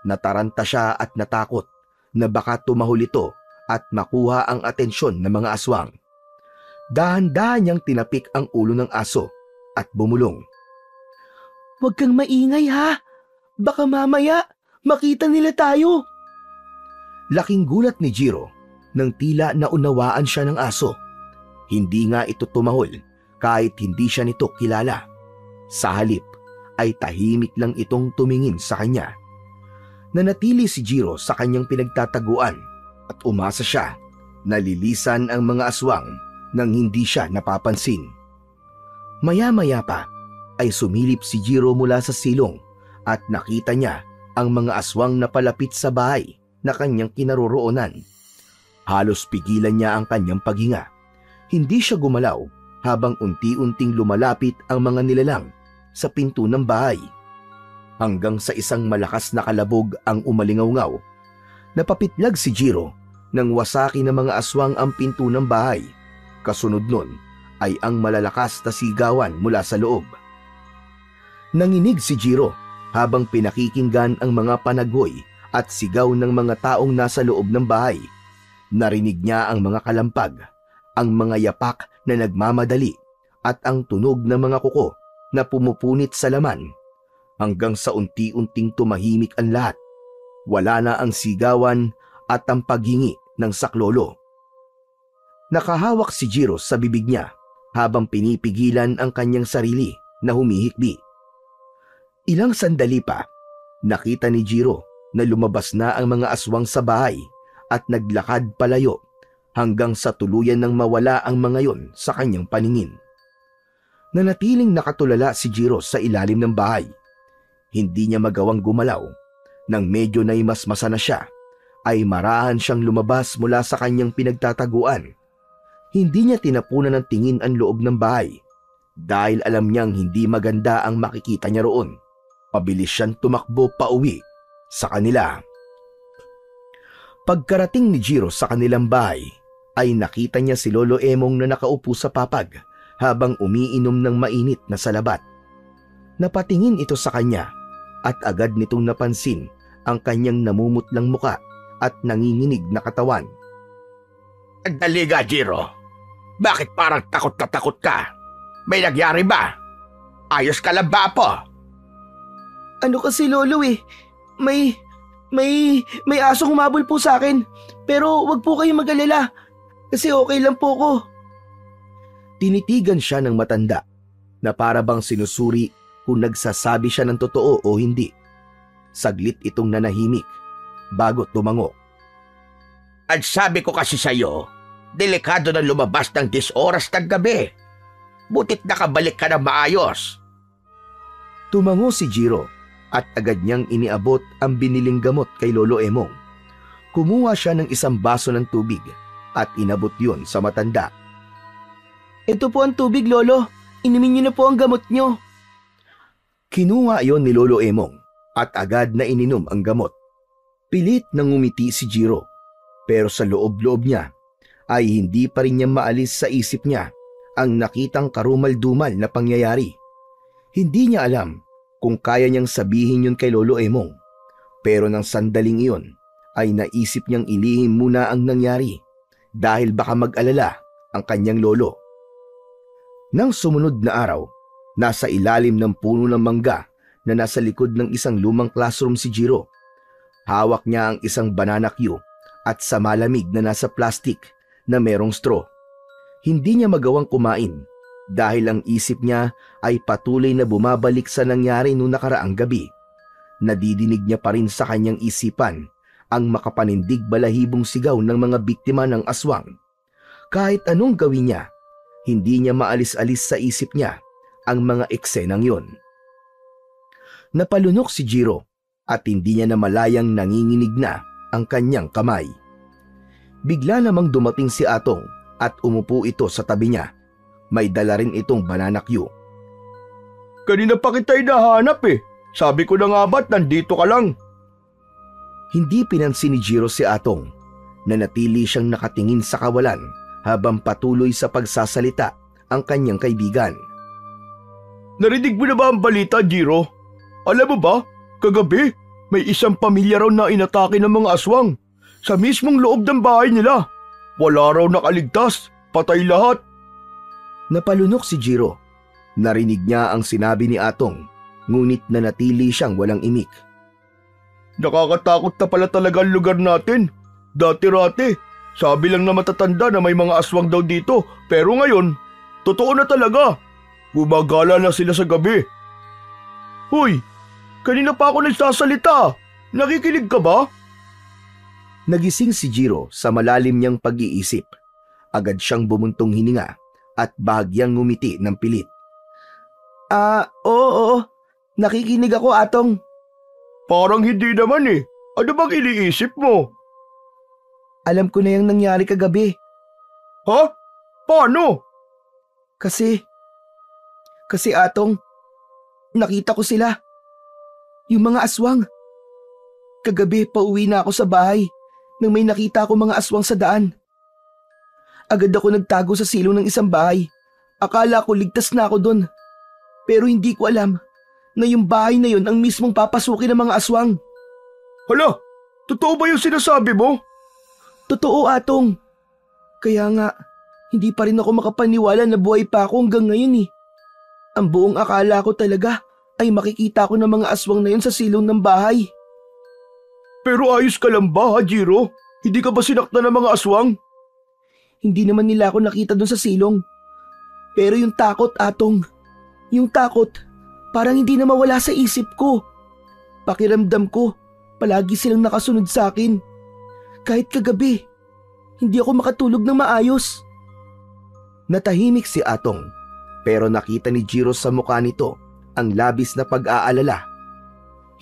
Nataranta siya at natakot na baka tumahol ito at makuha ang atensyon ng mga aswang. Dahan-dahan niyang tinapik ang ulo ng aso at bumulong. Huwag kang maingay ha! Baka mamaya makita nila tayo! Laking gulat ni Jiro nang tila naunawaan siya ng aso. Hindi nga ito tumahol kahit hindi siya nito kilala. Sa halip ay tahimik lang itong tumingin sa kanya. Nanatili si Jiro sa kanyang pinagtataguan at umasa siya na lilisan ang mga aswang nang hindi siya napapansin. Maya-maya pa ay sumilip si Jiro mula sa silong at nakita niya ang mga aswang na palapit sa bahay na kanyang kinaroroonan. Halos pigilan niya ang kanyang paghinga. Hindi siya gumalaw habang unti-unting lumalapit ang mga nilalang sa pinto ng bahay. Hanggang sa isang malakas na kalabog ang umalingaw-ngaw. Napapitlag si Jiro nang wasaki ng mga aswang ang pinto ng bahay. Kasunod nun ay ang malalakas na sigawan mula sa loob. Nanginig si Jiro habang pinakikinggan ang mga panaghoy at sigaw ng mga taong nasa loob ng bahay. Narinig niya ang mga kalampag, ang mga yapak na nagmamadali at ang tunog ng mga kuko na pumupunit sa laman. Hanggang sa unti-unting tumahimik ang lahat. Wala na ang sigawan at ang paghingi ng saklolo. Nakahawak si Jiro sa bibig niya habang pinipigilan ang kanyang sarili na humihikbi. Ilang sandali pa, nakita ni Jiro na lumabas na ang mga aswang sa bahay at naglakad palayo hanggang sa tuluyan nang mawala ang mga yon sa kanyang paningin. Nanatiling nakatulala si Jiro sa ilalim ng bahay. Hindi niya magawang gumalaw. Nang medyo naimasmasa na siya, ay marahan siyang lumabas mula sa kanyang pinagtataguan. Hindi niya tinapunan ng tingin ang loob ng bahay dahil alam niyang hindi maganda ang makikita niya roon. Pabilis siyang tumakbo pauwi sa kanila. Pagkarating ni Jiro sa kanilang bahay, ay nakita niya si Lolo Emong na nakaupo sa papag habang umiinom ng mainit na salabat. Napatingin ito sa kanya at agad nitong napansin ang kanyang namumutlang muka at nanginginig na katawan. Dali ka, Jiro. Bakit parang takot na takot ka? May nagyari ba? Ayos ka lang ba po? Ano kasi Lolo may asong humabol po sa akin. Pero wag po kayong mag-alala kasi okay lang po ko. Tinitigan siya ng matanda na para bang sinusuri kung nagsasabi siya ng totoo o hindi. Saglit itong nanahimik bago tumango. At sabi ko kasi sa'yo, delikado na lumabas ng 10 oras ng gabi. Butit nakabalik ka na maayos. Tumango si Jiro at agad niyang iniabot ang biniling gamot kay Lolo Emong. Kumuha siya ng isang baso ng tubig at inabot yon sa matanda. Ito po ang tubig, Lolo. Inumin niyo na po ang gamot niyo. Kinuha yon ni Lolo Emong at agad na ininom ang gamot. Pilit nang ngumiti si Jiro, pero sa loob-loob niya ay hindi pa rin niya maalis sa isip niya ang nakitang karumal-dumal na pangyayari. Hindi niya alam kung kaya niyang sabihin yun kay Lolo Emong, pero nang sandaling iyon ay naisip niyang ilihim muna ang nangyari dahil baka mag-alala ang kanyang lolo. Nang sumunod na araw, nasa ilalim ng puno ng mangga na nasa likod ng isang lumang classroom si Jiro. Hawak niya ang isang banana cue at sa malamig na nasa plastic na merong straw. Hindi niya magawang kumain dahil ang isip niya ay patuloy na bumabalik sa nangyari noong nakaraang gabi. Nadidinig niya pa rin sa kanyang isipan ang makapanindig balahibong sigaw ng mga biktima ng aswang. Kahit anong gawin niya, hindi niya maalis-alis sa isip niya ang mga eksenang yon. Napalunok si Jiro at hindi niya namalayang nanginginig na ang kanyang kamay. Bigla namang dumating si Atong at umupo ito sa tabi niya. May dala rin itong banana cue. Kanina pa kita hinahanap eh. Sabi ko na nga ba't nandito ka lang? Hindi pinansin ni Jiro si Atong. Nanatili siyang nakatingin sa kawalan habang patuloy sa pagsasalita ang kanyang kaibigan. Narinig mo na ba ang balita, Jiro? Alam mo ba, kagabi may isang pamilya raw na inatake ng mga aswang sa mismong loob ng bahay nila. Wala raw nakaligtas, patay lahat. Napalunok si Jiro. Narinig niya ang sinabi ni Atong, ngunit nanatili siyang walang imik. Nakakatakot na pala talaga ang lugar natin. Dati-rati, sabi lang na matatanda na may mga aswang daw dito, pero ngayon, totoo na talaga. Gumagala na sila sa gabi. Hoy, kanina pa ako nagsasalita. Nakikinig ka ba? Nagising si Jiro sa malalim niyang pag-iisip. Agad siyang bumuntong hininga at bahagyang ngumiti ng pilit. Oo. Nakikinig ako, Atong. Parang hindi naman eh. Ano bang iniisip mo? Alam ko na yung nangyari kagabi. Ha? Paano? Kasi Atong, nakita ko sila. Yung mga aswang. Kagabi pauwi na ako sa bahay nang may nakita ako mga aswang sa daan. Agad ako nagtago sa silong ng isang bahay. Akala ko ligtas na ako doon. Pero hindi ko alam na yung bahay na yun ang mismong papasukin ng mga aswang. Hala, totoo ba yung sinasabi mo? Totoo, Atong. Kaya nga, hindi pa rin ako makapaniwala na buhay pa ako hanggang ngayon eh. Ang buong akala ko talaga ay makikita ko ng mga aswang na yun sa silong ng bahay. Pero ayos ka lang ba, Jiro? Hindi ka ba sinaktan ng mga aswang? Hindi naman nila ako nakita doon sa silong. Pero yung takot, Atong. Yung takot, parang hindi na mawala sa isip ko. Pakiramdam ko, palagi silang nakasunod sa akin. Kahit kagabi, hindi ako makatulog ng maayos. Natahimik si Atong, pero nakita ni Jiro sa mukha nito ang labis na pag-aalala.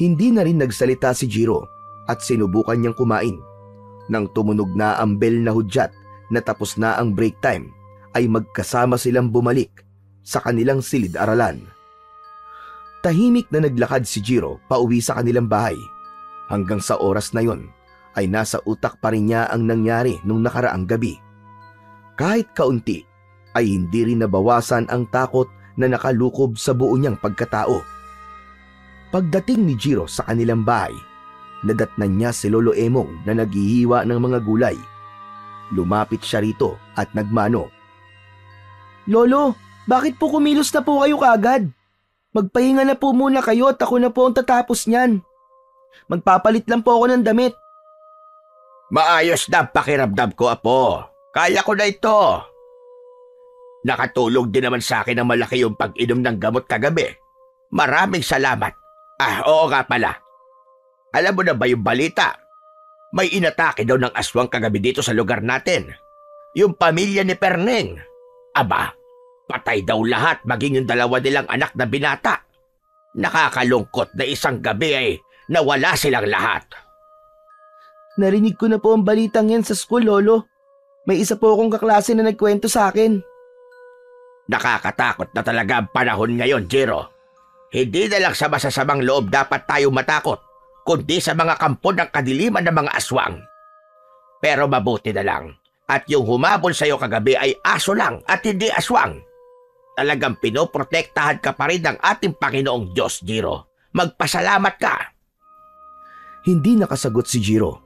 Hindi na rin nagsalita si Jiro at sinubukan niyang kumain. Nang tumunog na ang bell na hudyat na tapos na ang break time, ay magkasama silang bumalik sa kanilang silid-aralan. Tahimik na naglakad si Jiro pauwi sa kanilang bahay. Hanggang sa oras na yon ay nasa utak pa rin niya ang nangyari nung nakaraang gabi. Kahit kaunti ay hindi rin nabawasan ang takot na nakalukob sa buo niyang pagkatao. Pagdating ni Jiro sa kanilang bahay, nadatnan niya si Lolo Emong na naghihiwa ng mga gulay. Lumapit siya rito at nagmano. Lolo, bakit po kumilos na po kayo kaagad? Magpahinga na po muna kayo at ako na po ang tatapos niyan. Magpapalit lang po ako ng damit. Maayos na ang pakiramdam ko, Apo. Kaya ko na ito. Nakatulong din naman sa akin ng malaki yung pag-inom ng gamot kagabi. Maraming salamat. Oo nga pala. Alam mo na ba yung balita? May inatake daw ng aswang kagabi dito sa lugar natin. Yung pamilya ni Perneng. Aba, patay daw lahat maging yung dalawa nilang anak na binata. Nakakalungkot na isang gabi ay nawala silang lahat. Narinig ko na po ang balitang yan sa school, Lolo. May isa po akong kaklase na nagkwento sa akin. Nakakatakot na talaga ang panahon ngayon, Jiro. Hindi na lang sa masasamang loob dapat tayo matakot, kundi sa mga kampo ng kadiliman ng mga aswang. Pero mabuti na lang, at yung humabol sa'yo kagabi ay aso lang at hindi aswang. Talagang pinoprotektahan ka pa rin ng ating Panginoong Diyos, Jiro. Magpasalamat ka. Hindi nakasagot si Jiro.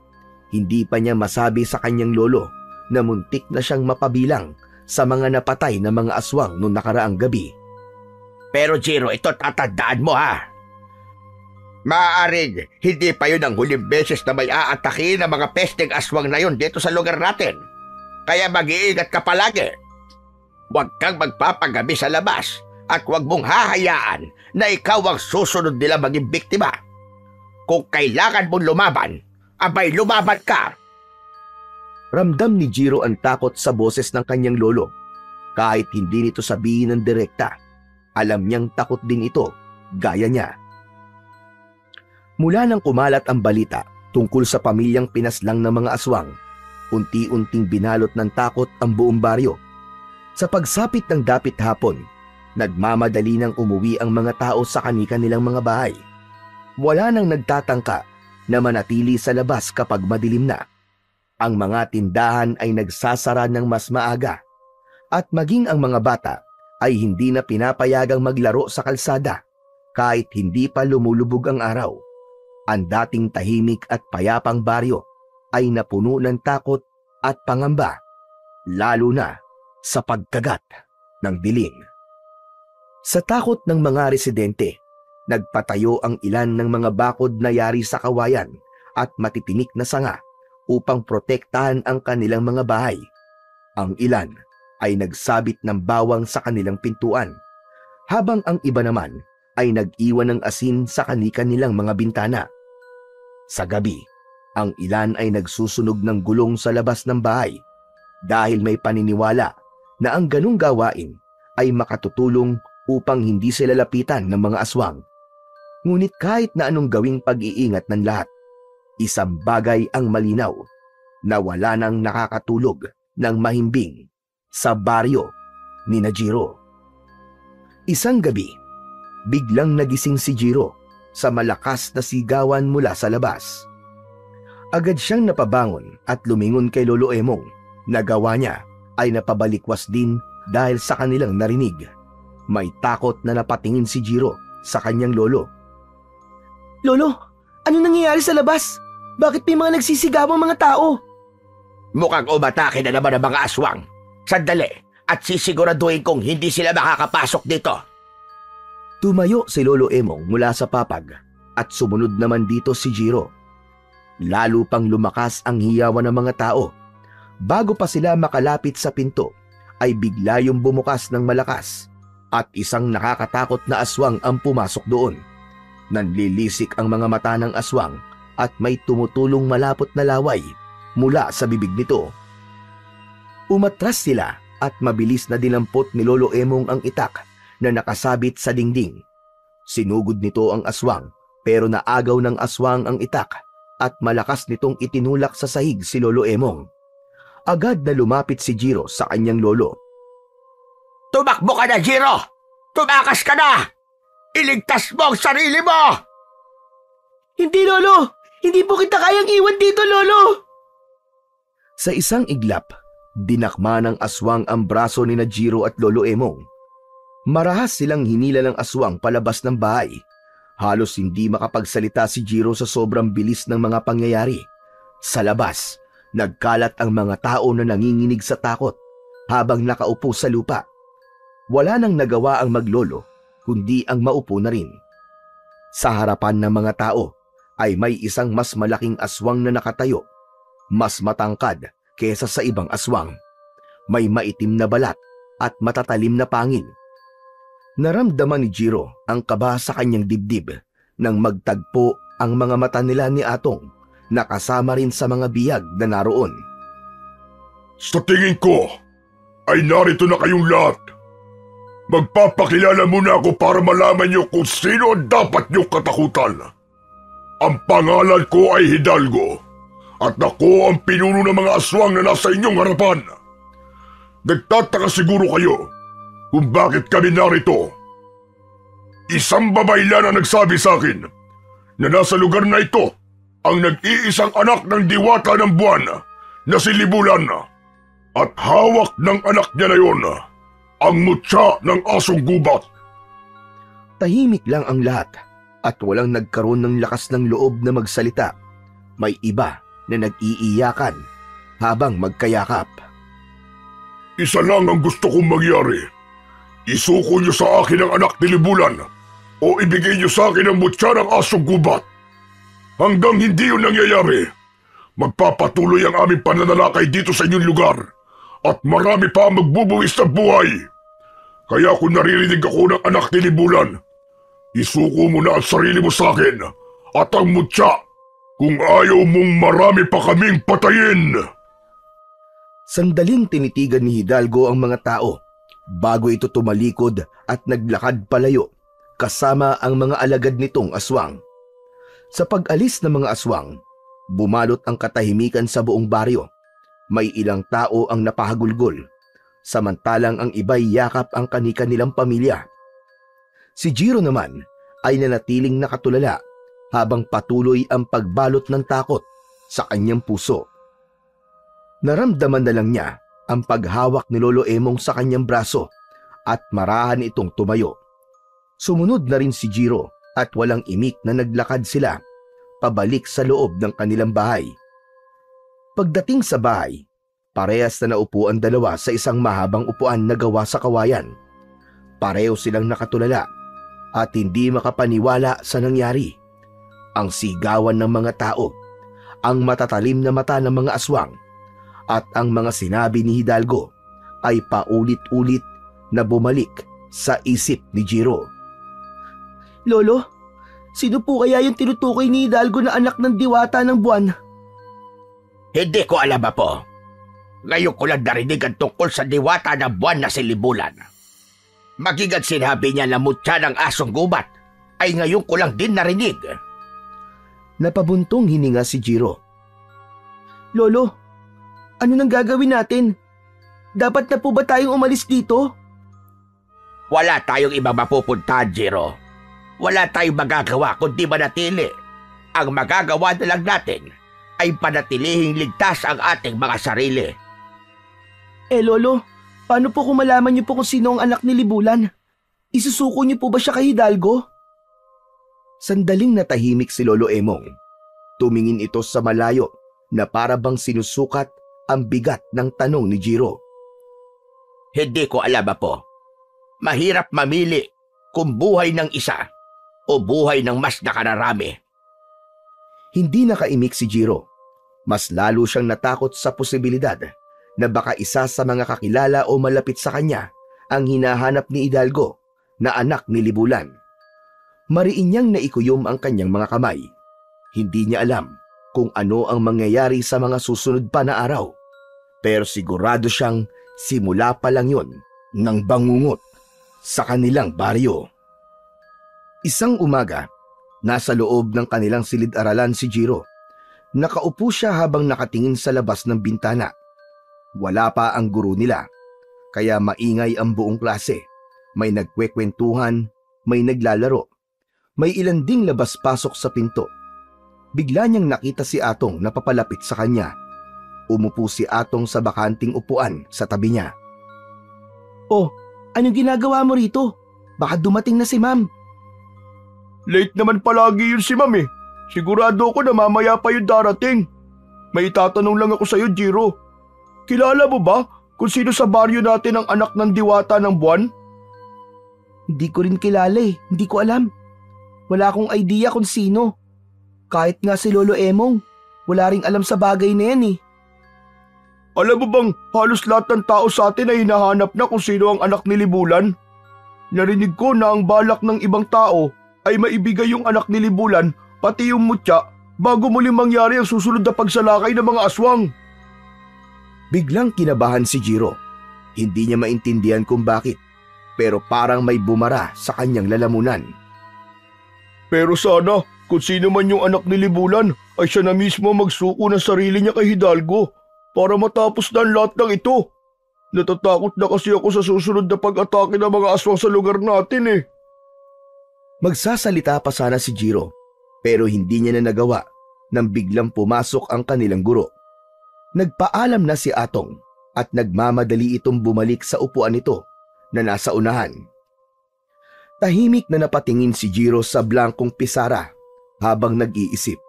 Hindi pa niya masabi sa kanyang lolo na muntik na siyang mapabilang sa mga napatay na mga aswang noong nakaraang gabi. Pero Jiro, ito tatandaan mo ha. Maaaring hindi pa yun ang huling beses na may aatake ng mga pesteng aswang na yun dito sa lugar natin. Kaya mag-iingat ka palagi. Huwag kang magpapagabi sa labas at huwag mong hahayaan na ikaw ang susunod nila maging biktima. Kung kailangan mong lumaban, Abay, lumaban ka! Ramdam ni Jiro ang takot sa boses ng kanyang lolo. Kahit hindi nito sabihin ng direkta, alam niyang takot din ito, gaya niya. Mula nang kumalat ang balita tungkol sa pamilyang pinaslang ng mga aswang, unti-unting binalot ng takot ang buong baryo. Sa pagsapit ng dapit hapon, nagmamadali nang umuwi ang mga tao sa kani-kanilang mga bahay. Wala nang nagtatangka na manatili sa labas kapag madilim na. Ang mga tindahan ay nagsasara ng mas maaga at maging ang mga bata ay hindi na pinapayagang maglaro sa kalsada kahit hindi pa lumulubog ang araw. Ang dating tahimik at payapang baryo ay napuno ng takot at pangamba, lalo na sa pagkagat ng dilim. Sa takot ng mga residente, nagpatayo ang ilan ng mga bakod na yari sa kawayan at matitinik na sanga upang protektahan ang kanilang mga bahay. Ang ilan ay nagsabit ng bawang sa kanilang pintuan, habang ang iba naman ay nag-iwan ng asin sa kani-kanilang mga bintana. Sa gabi, ang ilan ay nagsusunog ng gulong sa labas ng bahay dahil may paniniwala na ang ganung gawain ay makatutulong upang hindi sila lapitan ng mga aswang. Ngunit kahit na anong gawing pag-iingat ng lahat, isang bagay ang malinaw na wala nang nakakatulog ng mahimbing sa baryo ni Jiro. Isang gabi, biglang nagising si Jiro sa malakas na sigawan mula sa labas. Agad siyang napabangon at lumingon kay Lolo Emong. Nagawa niya ay napabalikwas din dahil sa kanilang narinig. May takot na napatingin si Jiro sa kanyang lolo. Lolo, ano nangyayari sa labas? Bakit may mga nagsisigaw ang mga tao? Mukhang umatake na naman ang mga aswang. Sandali, at sisiguraduhin kong hindi sila makakapasok dito. Tumayo si Lolo Emong mula sa papag at sumunod naman dito si Jiro. Lalo pang lumakas ang hiyawan ng mga tao. Bago pa sila makalapit sa pinto, ay bigla yung bumukas ng malakas at isang nakakatakot na aswang ang pumasok doon. Nanlilisik ang mga mata ng aswang at may tumutulong malapot na laway mula sa bibig nito. Umatras sila at mabilis na dinampot ni Lolo Emong ang itak na nakasabit sa dingding. Sinugod nito ang aswang pero naagaw ng aswang ang itak at malakas nitong itinulak sa sahig si Lolo Emong. Agad na lumapit si Jiro sa kanyang lolo. Tumakbo ka na, Jiro! Tumakas ka na! Iligtas mo ang sarili mo! Hindi, Lolo! Hindi po kita kayang iwan dito, Lolo! Sa isang iglap, dinakma ng aswang ang braso ni Jiro at Lolo Emong. Marahas silang hinila ng aswang palabas ng bahay. Halos hindi makapagsalita si Jiro sa sobrang bilis ng mga pangyayari. Sa labas, nagkalat ang mga tao na nanginginig sa takot habang nakaupo sa lupa. Wala nang nagawa ang maglolo kundi ang maupo na rin. Sa harapan ng mga tao ay may isang mas malaking aswang na nakatayo, mas matangkad kesa sa ibang aswang. May maitim na balat at matatalim na pangil. Naramdaman ni Jiro ang kaba sa kanyang dibdib nang magtagpo ang mga mata nila ni Atong na kasama rin sa mga biyag na naroon. Sa tingin ko ay narito na kayong lahat. Magpapakilala muna ako para malaman niyo kung sino ang dapat niyong katakutan. Ang pangalan ko ay Hidalgo at ako ang pinuno ng mga aswang na nasa inyong harapan. Nagtataka siguro kayo kung bakit kami narito. Isang babaylan ang nagsabi sa akin na nasa lugar na ito ang nag-iisang anak ng diwata ng buwan na si Libulan at hawak ng anak niya na yon ang mutya ng asong gubat. Tahimik lang ang lahat at walang nagkaroon ng lakas ng loob na magsalita. May iba na nag-iiyakan habang magkayakap. Isa lang ang gusto kong mangyari. Isuko niyo sa akin ang anak ni Libulan o ibigay niyo sa akin ang mutya ng asong gubat. Hanggang hindi yun nangyayari, magpapatuloy ang aming pananalakay dito sa inyong lugar at marami pa ang magbubuwis sa buhay. Kaya kung naririnig ako ng anak ni Libulan, isuko mo na ang sarili mo sa akin at ang mutya Kung ayaw mong marami pa kaming patayin! Sandaling tinitigan ni Hidalgo ang mga tao bago ito tumalikod at naglakad palayo kasama ang mga alagad nitong aswang. Sa pag-alis ng mga aswang, bumalot ang katahimikan sa buong baryo. May ilang tao ang napahagulgol, samantalang ang iba'y yakap ang kani-kanilang pamilya. Si Jiro naman ay nanatiling nakatulala habang patuloy ang pagbalot ng takot sa kanyang puso. Naramdaman na lang niya ang paghawak ni Lolo Emong sa kanyang braso at marahan itong tumayo. Sumunod na rin si Jiro at walang imik na naglakad sila pabalik sa loob ng kanilang bahay. Pagdating sa bahay, parehas na naupo ang dalawa sa isang mahabang upuan na gawa sa kawayan. Pareho silang nakatulala at hindi makapaniwala sa nangyari. Ang sigawan ng mga tao, ang matatalim na mata ng mga aswang, at ang mga sinabi ni Hidalgo ay paulit-ulit na bumalik sa isip ni Jiro. Lolo, sino po kaya yung tinutukoy ni Hidalgo na anak ng diwata ng buwan? Hindi ko alam, Apo. Ngayon ko lang narinig ang tungkol sa diwata ng buwan na si Libulan. Maging ang sinabi niya na mutya ng asong gubat ay ngayon ko lang din narinig. Napabuntong hininga si Jiro. Lolo, ano nang gagawin natin? Dapat na po ba tayong umalis dito? Wala tayong ibang mapupuntahan, Jiro. Wala tayong magagawa kundi manatili. Ang magagawa na lang natin ay panatilihing ligtas ang ating mga sarili. Lolo, paano po kung malaman niyo po kung sino ang anak ni Libulan? Isusuko niyo po ba siya kay Hidalgo? Sandaling natahimik si Lolo Emong. Tumingin ito sa malayo na para bang sinusukat ang bigat ng tanong ni Jiro. Hindi ko alam, Apo. Mahirap mamili kung buhay ng isa o buhay ng mas nakararami. Hindi nakaimik si Jiro. Mas lalo siyang natakot sa posibilidad na baka isa sa mga kakilala o malapit sa kanya ang hinahanap ni Hidalgo na anak ni Libulan. Mariin niyang naikuyom ang kanyang mga kamay. Hindi niya alam kung ano ang mangyayari sa mga susunod pa na araw. Pero sigurado siyang simula pa lang yun ng bangungot sa kanilang baryo. Isang umaga, nasa loob ng kanilang silid-aralan si Jiro. Nakaupo siya habang nakatingin sa labas ng bintana. Wala pa ang guro nila, kaya maingay ang buong klase. May nagkwekwentuhan, may naglalaro. May ilan ding labas-pasok sa pinto. Bigla niyang nakita si Atong na papalapit sa kanya. Umupo si Atong sa bakanting upuan sa tabi niya. Oh, anong ginagawa mo rito? Baka dumating na si Ma'am. Late naman palagi yun si Ma'am eh. Sigurado ko na mamaya pa yung darating. May itatanong lang ako sa'yo, Jiro. Kilala mo ba kung sino sa baryo natin ang anak ng diwata ng buwan? Hindi ko rin kilala eh. Hindi ko alam. Wala akong idea kung sino. Kahit nga si Lolo Emong, wala ring alam sa bagay na yan eh. Alam mo bang halos lahat ng tao sa atin ay hinahanap na kung sino ang anak ni Libulan? Narinig ko na ang balak ng ibang tao ay maibigay yung anak ni Libulan pati yung mutya bago muling mangyari ang susunod na pagsalakay ng mga aswang. Biglang kinabahan si Jiro. Hindi niya maintindihan kung bakit, pero parang may bumara sa kanyang lalamunan. Pero sana kung sino man yung anak ni Libulan ay siya na mismo magsuko ng sarili niya kay Hidalgo para matapos na ang lahat ng ito. Natatakot na kasi ako sa susunod na pag-atake ng mga aswang sa lugar natin eh. Magsasalita pa sana si Jiro, pero hindi niya na nagawa nang biglang pumasok ang kanilang guro. Nagpaalam na si Atong at nagmamadali itong bumalik sa upuan nito na nasa unahan. Tahimik na napatingin si Jiro sa blankong pisara habang nag-iisip.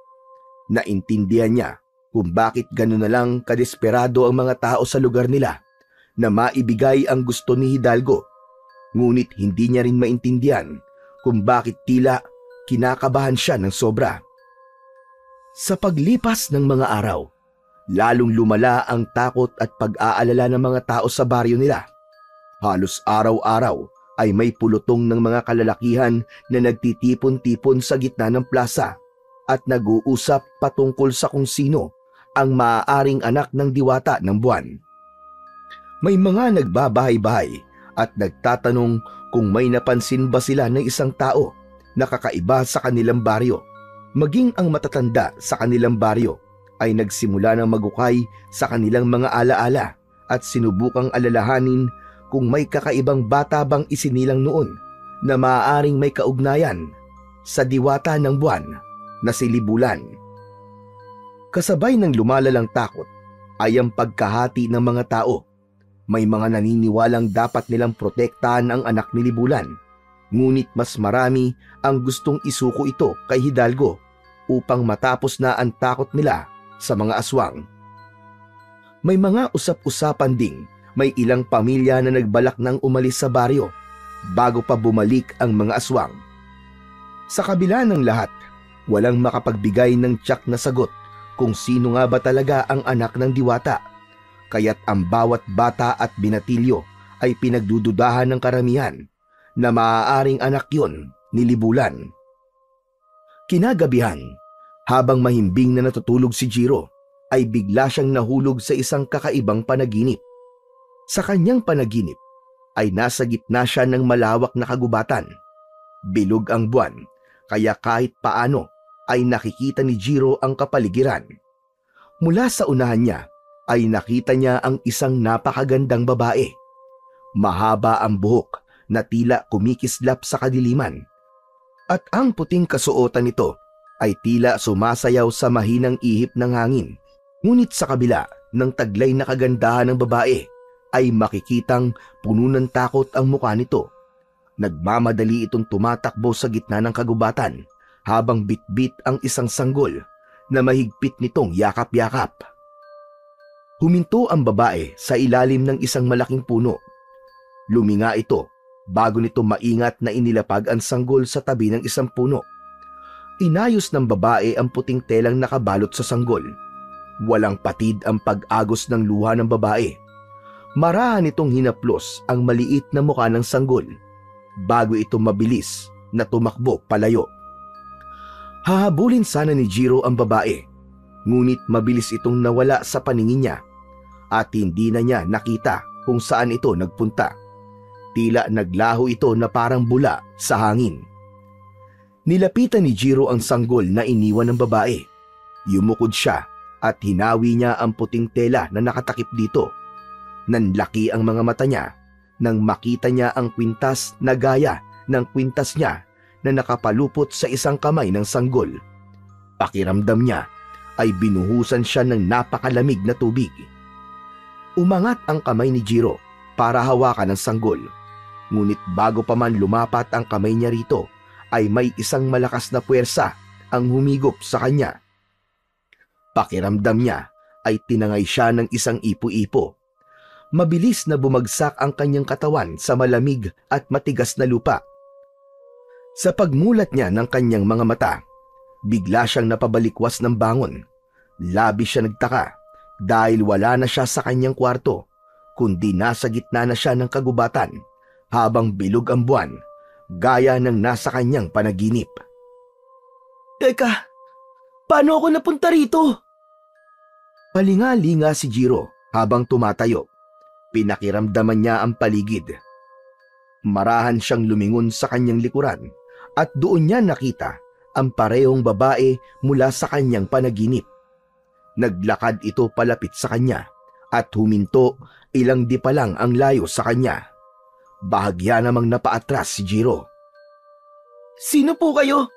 Naintindihan niya kung bakit gano'n na lang kadesperado ang mga tao sa lugar nila na maibigay ang gusto ni Hidalgo. Ngunit hindi niya rin maintindihan kung bakit tila kinakabahan siya ng sobra. Sa paglipas ng mga araw, lalong lumala ang takot at pag-aalala ng mga tao sa baryo nila. Halos araw-araw ay may pulutong ng mga kalalakihan na nagtitipon-tipon sa gitna ng plaza at nag-uusap patungkol sa kung sino ang maaaring anak ng diwata ng buwan. May mga nagbabahay-bahay at nagtatanong kung may napansin ba sila ng isang tao na kakaiba sa kanilang baryo. Maging ang matatanda sa kanilang baryo ay nagsimula ng magukay sa kanilang mga alaala at sinubukang alalahanin kung may kakaibang bata bang isinilang noon na maaaring may kaugnayan sa diwata ng buwan na si Libulan. Kasabay ng lumalalang takot ay ang pagkahati ng mga tao. May mga naniniwalang dapat nilang protektahan ang anak ni Libulan, ngunit mas marami ang gustong isuko ito kay Hidalgo upang matapos na ang takot nila sa mga aswang. May mga usap-usapan ding may ilang pamilya na nagbalak ng umalis sa baryo bago pa bumalik ang mga aswang. Sa kabila ng lahat, walang makapagbigay ng tiyak na sagot kung sino nga ba talaga ang anak ng diwata, kaya't ang bawat bata at binatilyo ay pinagdududahan ng karamihan na maaaring anak yon ni Libulan. Kinagabihan, habang mahimbing na natutulog si Jiro, ay bigla siyang nahulog sa isang kakaibang panaginip. Sa kanyang panaginip ay nasa gitna siya ng malawak na kagubatan. Bilog ang buwan, kaya kahit paano ay nakikita ni Jiro ang kapaligiran. Mula sa unahan niya ay nakita niya ang isang napakagandang babae. Mahaba ang buhok na tila kumikislap sa kadiliman, at ang puting kasuotan nito ay tila sumasayaw sa mahinang ihip ng hangin. Ngunit sa kabila ng taglay na kagandahan ng babae ay makikitang puno ng takot ang mukha nito. Nagmamadali itong tumatakbo sa gitna ng kagubatan habang bitbit ang isang sanggol na mahigpit nitong yakap-yakap. Huminto ang babae sa ilalim ng isang malaking puno. Luminga ito bago nito maingat na inilapag ang sanggol sa tabi ng isang puno. Inayos ng babae ang puting telang nakabalot sa sanggol. Walang patid ang pag-agos ng luha ng babae. Marahan itong hinaplos ang maliit na mukha ng sanggol bago ito mabilis na tumakbo palayo. Hahabulin sana ni Jiro ang babae, ngunit mabilis itong nawala sa paningin niya at hindi na niya nakita kung saan ito nagpunta. Tila naglaho ito na parang bula sa hangin. Nilapitan ni Jiro ang sanggol na iniwan ng babae. Yumukod siya at hinawi niya ang puting tela na nakatakip dito. Nanlaki ang mga mata niya nang makita niya ang kwintas na gaya ng kwintas niya na nakapalupot sa isang kamay ng sanggol. Pakiramdam niya ay binuhusan siya ng napakalamig na tubig. Umangat ang kamay ni Jiro para hawakan ang sanggol. Ngunit bago pa man lumapat ang kamay niya rito, ay may isang malakas na puwersa ang humigop sa kanya. Pakiramdam niya ay tinangay siya ng isang ipo-ipo. Mabilis na bumagsak ang kanyang katawan sa malamig at matigas na lupa. Sa pagmulat niya ng kanyang mga mata, bigla siyang napabalikwas ng bangon. Labis siya nagtaka dahil wala na siya sa kanyang kwarto, kundi nasa gitna na siya ng kagubatan habang bilog ang buwan, gaya ng nasa kanyang panaginip. Teka, paano ako napunta rito? Palinga-linga si Jiro habang tumatayo. Pinakiramdaman niya ang paligid. Marahan siyang lumingon sa kanyang likuran at doon niya nakita ang parehong babae mula sa kanyang panaginip. Naglakad ito palapit sa kanya at huminto ilang di pa lang ang layo sa kanya. Bahagya namang napaatras si Jiro. Sino po kayo?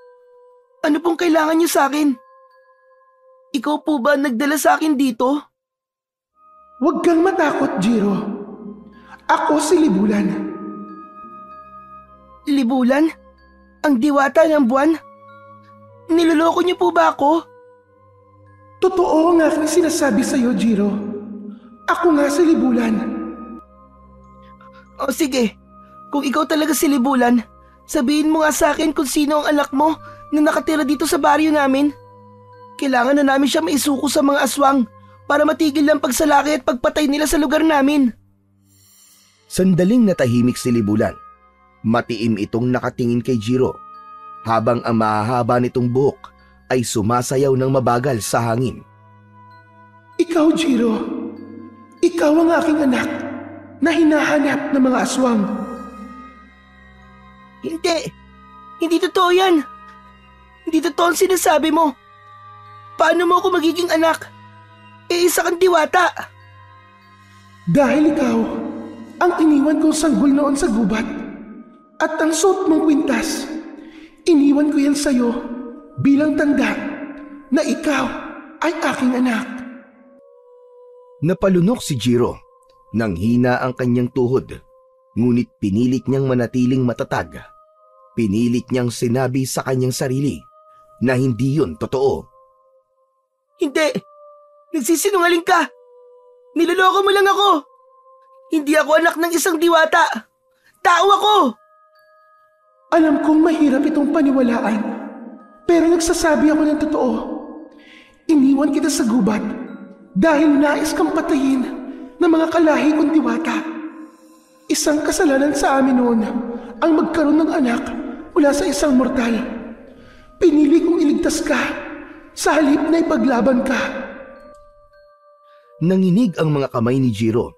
Ano pong kailangan niyo sa akin? Ikaw po ba nagdala sa akin dito? Huwag kang matakot, Jiro. Ako si Libulan. Libulan? Ang diwata ng buwan? Niloloko niyo po ba ako? Totoo ang aking sinasabi sa'yo, Jiro. Ako nga si Libulan. O sige, kung ikaw talaga si Libulan, sabihin mo nga sa akin kung sino ang anak mo na nakatira dito sa baryo namin. Kailangan na namin siya maisuko sa mga aswang para matigil ang pagsalaki at pagpatay nila sa lugar namin. Sandaling natahimik si Libulan. Matiim itong nakatingin kay Jiro, habang ang mahahaba nitong buhok ay sumasayaw ng mabagal sa hangin. Ikaw, Jiro. Ikaw ang aking anak na hinahanap ng mga aswang. Hindi! Hindi totoo yan! Hindi totoo ang sinasabi mo! Paano mo ako magiging anak? Isa kang diwata! Dahil ikaw ang iniwan kong sanggol noon sa gubat at ang suot mong kwintas, iniwan ko yan sa'yo bilang tanda na ikaw ay aking anak. Napalunok si Jiro nang hina ang kanyang tuhod, ngunit pinilit niyang manatiling matatag. Pinilit niyang sinabi sa kanyang sarili na hindi yun totoo. Hindi! Nagsisinungaling ka! Niloloko mo lang ako! Hindi ako anak ng isang diwata! Tao ako! Alam kong mahirap itong paniwalaan, pero nagsasabi ako ng totoo. Iniwan kita sa gubat dahil nais kang patayin ng mga kalahi kong diwata. Isang kasalanan sa amin noon ang magkaroon ng anak mula sa isang mortal. Pinili kong iligtas ka sa halip na ipaglaban ka. Nanginig ang mga kamay ni Jiro.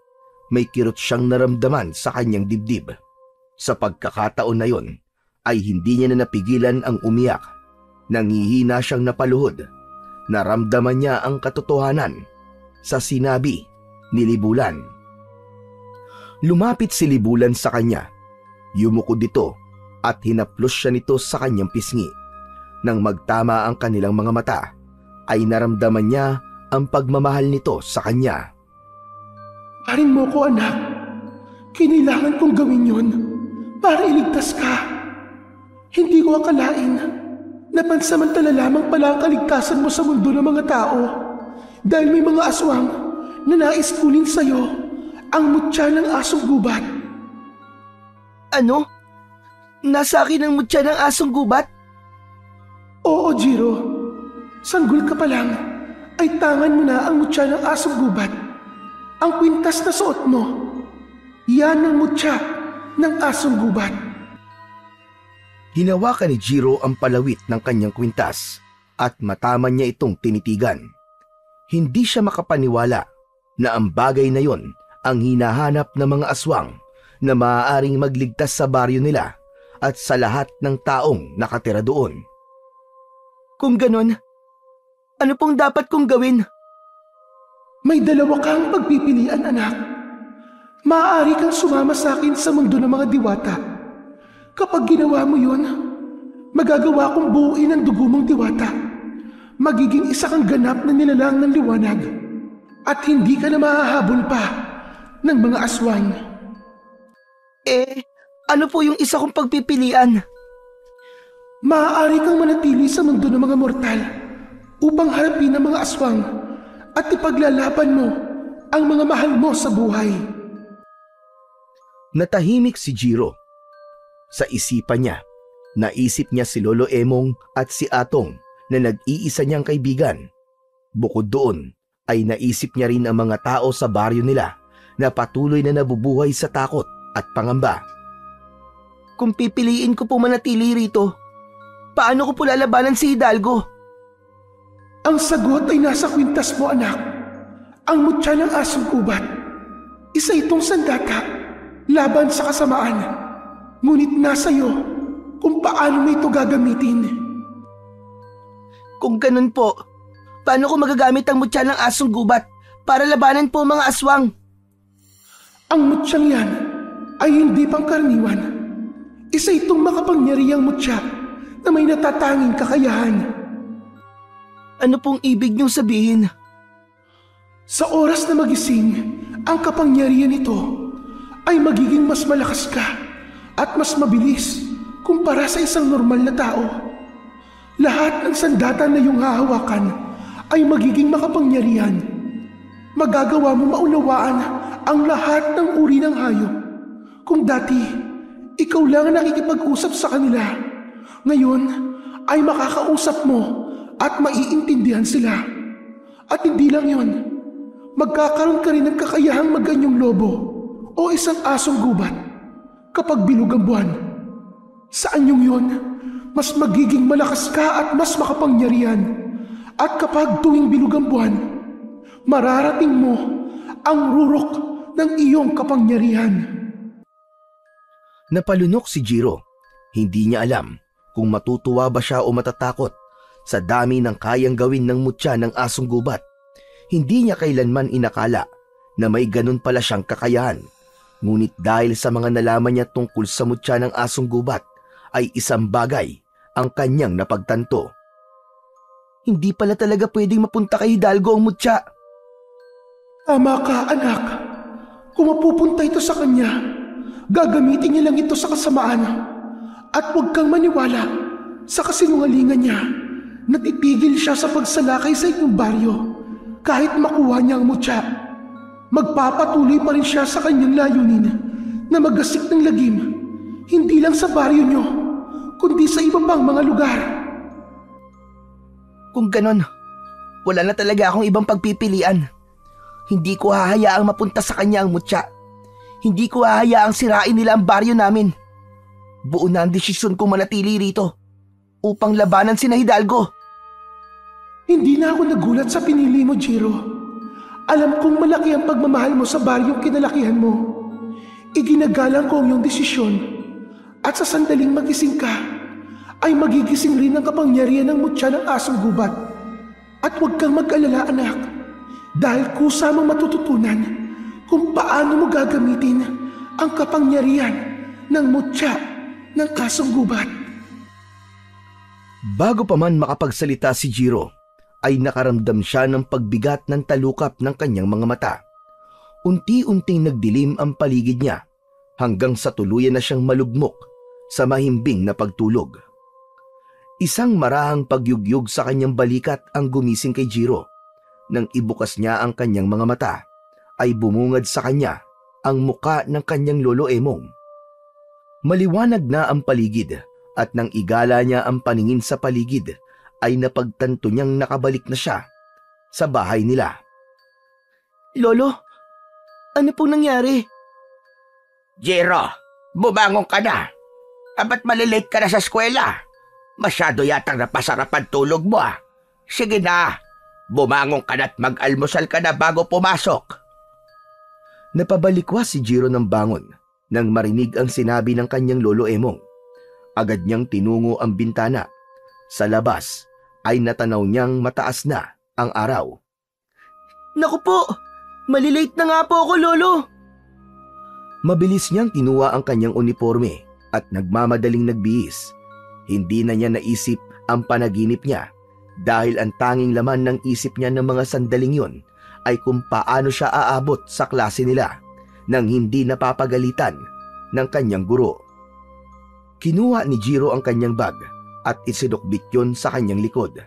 May kirot siyang naramdaman sa kanyang dibdib. Sa pagkakataon na yon, ay hindi niya na napigilan ang umiyak. Nangihina siyang napaluhod. Naramdaman niya ang katotohanan sa sinabi ni Libulan. Lumapit si Libulan sa kanya. Yumuko dito at hinaplos siya nito sa kanyang pisngi. Nang magtama ang kanilang mga mata, ay naramdaman niya ang pagmamahal nito sa kanya. Parin mo ko, anak. Kinailangan kong gawin yun para iligtas ka. Hindi ko akalain na pansamantala lamang pala ang kaligtasan mo sa mundo ng mga tao dahil may mga aswang na nais kunin sa'yo ang mutya ng asong gubat. Ano? Nasa akin ang mutya ng asong gubat? Oo, Jiro. Sanggol ka pa lang ay tangan mo na ang mutya ng asong gubat. Ang kwintas na suot mo, yan ang mutya ng asong gubat. Hinawakan ni Jiro ang palawit ng kanyang kwintas at matama niya itong tinitigan. Hindi siya makapaniwala na ang bagay na yon ang hinahanap ng mga aswang na maaaring magligtas sa baryo nila at sa lahat ng taong nakatira doon. Kung ganon, ano pong dapat kong gawin? May dalawa kang pagpipilian, anak. Maaari kang sumama sa akin sa mundo ng mga diwata. Kapag ginawa mo yun, magagawa kong buuin ang dugo mong diwata. Magiging isa kang ganap na nilalang ng liwanag. At hindi ka na mahahabol pa ng mga aswang. Ano po yung isa kong pagpipilian? Maaari kang manatili sa mundo ng mga mortal upang harapin ang mga aswang at ipaglalaban mo ang mga mahal mo sa buhay. Natahimik si Jiro. Sa isipan niya, naisip niya si Lolo Emong at si Atong na nag-iisa niyang kaibigan. Bukod doon, ay naisip niya rin ang mga tao sa baryo nila na patuloy na nabubuhay sa takot at pangamba. Kung pipiliin ko po manatili rito, paano ko po lalabanan si Hidalgo? Ang sagot ay nasa kwintas mo, anak. Ang mutya ng asong gubat. Isa itong sandata laban sa kasamaan. Ngunit nasa iyo kung paano mo ito gagamitin. Kung ganun po, paano ko magagamit ang mutya ng asong gubat para labanan po mga aswang? Ang mutyang yan ay hindi pangkaraniwan. Isa itong makapangyarihang mutya na may natatanging kakayahan. Ano pong ibig niyong sabihin? Sa oras na magising, ang kapangyarihan nito ay magiging mas malakas ka at mas mabilis kumpara sa isang normal na tao. Lahat ng sandata na iyong hahawakan ay magiging makapangyarihan. Magagawa mo maunawaan ang lahat ng uri ng hayop. Kung dati, ikaw lang ang nakikipag-usap sa kanila, ngayon ay makakausap mo at maiintindihan sila. At hindi lang yon, magkakaroon ka rin ng kakayahang maganyong lobo o isang asong gubat kapag bilog ang buwan. Sa anyong yon, mas magiging malakas ka at mas makapangyarihan. At kapag tuwing bilog ang buwan, mararating mo ang rurok ng iyong kapangyarihan. Napalunok si Jiro. Hindi niya alam kung matutuwa ba siya o matatakot sa dami ng kayang gawin ng mutya ng asong gubat. Hindi niya kailanman inakala na may ganun pala siyang kakayahan. Ngunit dahil sa mga nalaman niya tungkol sa mutya ng asong gubat, ay isang bagay ang kanyang napagtanto. Hindi pala talaga pwedeng mapunta kay Hidalgo ang mutya. Tama ka, anak. Kung mapupunta ito sa kanya, gagamitin niya lang ito sa kasamaan. At huwag kang maniwala sa kasinungalingan niya. Natitigil siya sa pagsalakay sa inyong baryo kahit makuha niya ang mutya. Magpapatuloy pa rin siya sa kanyang layunin na magasik ng lagim, hindi lang sa baryo niyo, kundi sa iba pang mga lugar. Kung ganon, wala na talaga akong ibang pagpipilian. Hindi ko hahayaang mapunta sa kanya ang mutya. Hindi ko hahayaang sirain nila ang baryo namin. Buo na ang desisyon kong manatili rito upang labanan sina Hidalgo. Hindi na ako nagulat sa pinili mo, Jiro. Alam kong malaki ang pagmamahal mo sa baryong kinalakihan mo. Iginagalang ko ang iyong desisyon. At sa sandaling magising ka, ay magigising rin ang kapangyarihan ng mutya ng asong gubat. At huwag kang mag-alala, anak, dahil kusa mong matututunan kung paano mo gagamitin ang kapangyarihan ng mutya ng asong gubat. Bago pa man makapagsalita si Jiro, ay nakaramdam siya ng pagbigat ng talukap ng kanyang mga mata. Unti-unting nagdilim ang paligid niya hanggang sa tuluyan na siyang malugmok sa mahimbing na pagtulog. Isang marahang pagyugyug sa kanyang balikat ang gumising kay Jiro. Nang ibukas niya ang kanyang mga mata, ay bumungad sa kanya ang muka ng kanyang lolo Emong. Maliwanag na ang paligid at nang igala niya ang paningin sa paligid, ay napagtanto niyang nakabalik na siya sa bahay nila. Lolo, ano pong nangyari? Jiro, bumangon ka na. Ba't malilate ka na sa eskwela? Masyado yatang napasarapan tulog mo ah. Sige na, bumangon ka na at mag-almusal ka na bago pumasok. Napabalikwas si Jiro ng bangon nang marinig ang sinabi ng kanyang lolo Emong. Agad niyang tinungo ang bintana. Sa labas ay natanaw niyang mataas na ang araw. Naku po, malilate na nga po ako, Lolo. Mabilis niyang kinuha ang kanyang uniforme at nagmamadaling nagbihis. Hindi na niya naisip ang panaginip niya dahil ang tanging laman ng isip niya ng mga sandaling yun ay kung paano siya aabot sa klase nila nang hindi napapagalitan ng kanyang guro. Kinuha ni Jiro ang kanyang bag at isinukbit yun sa kanyang likod.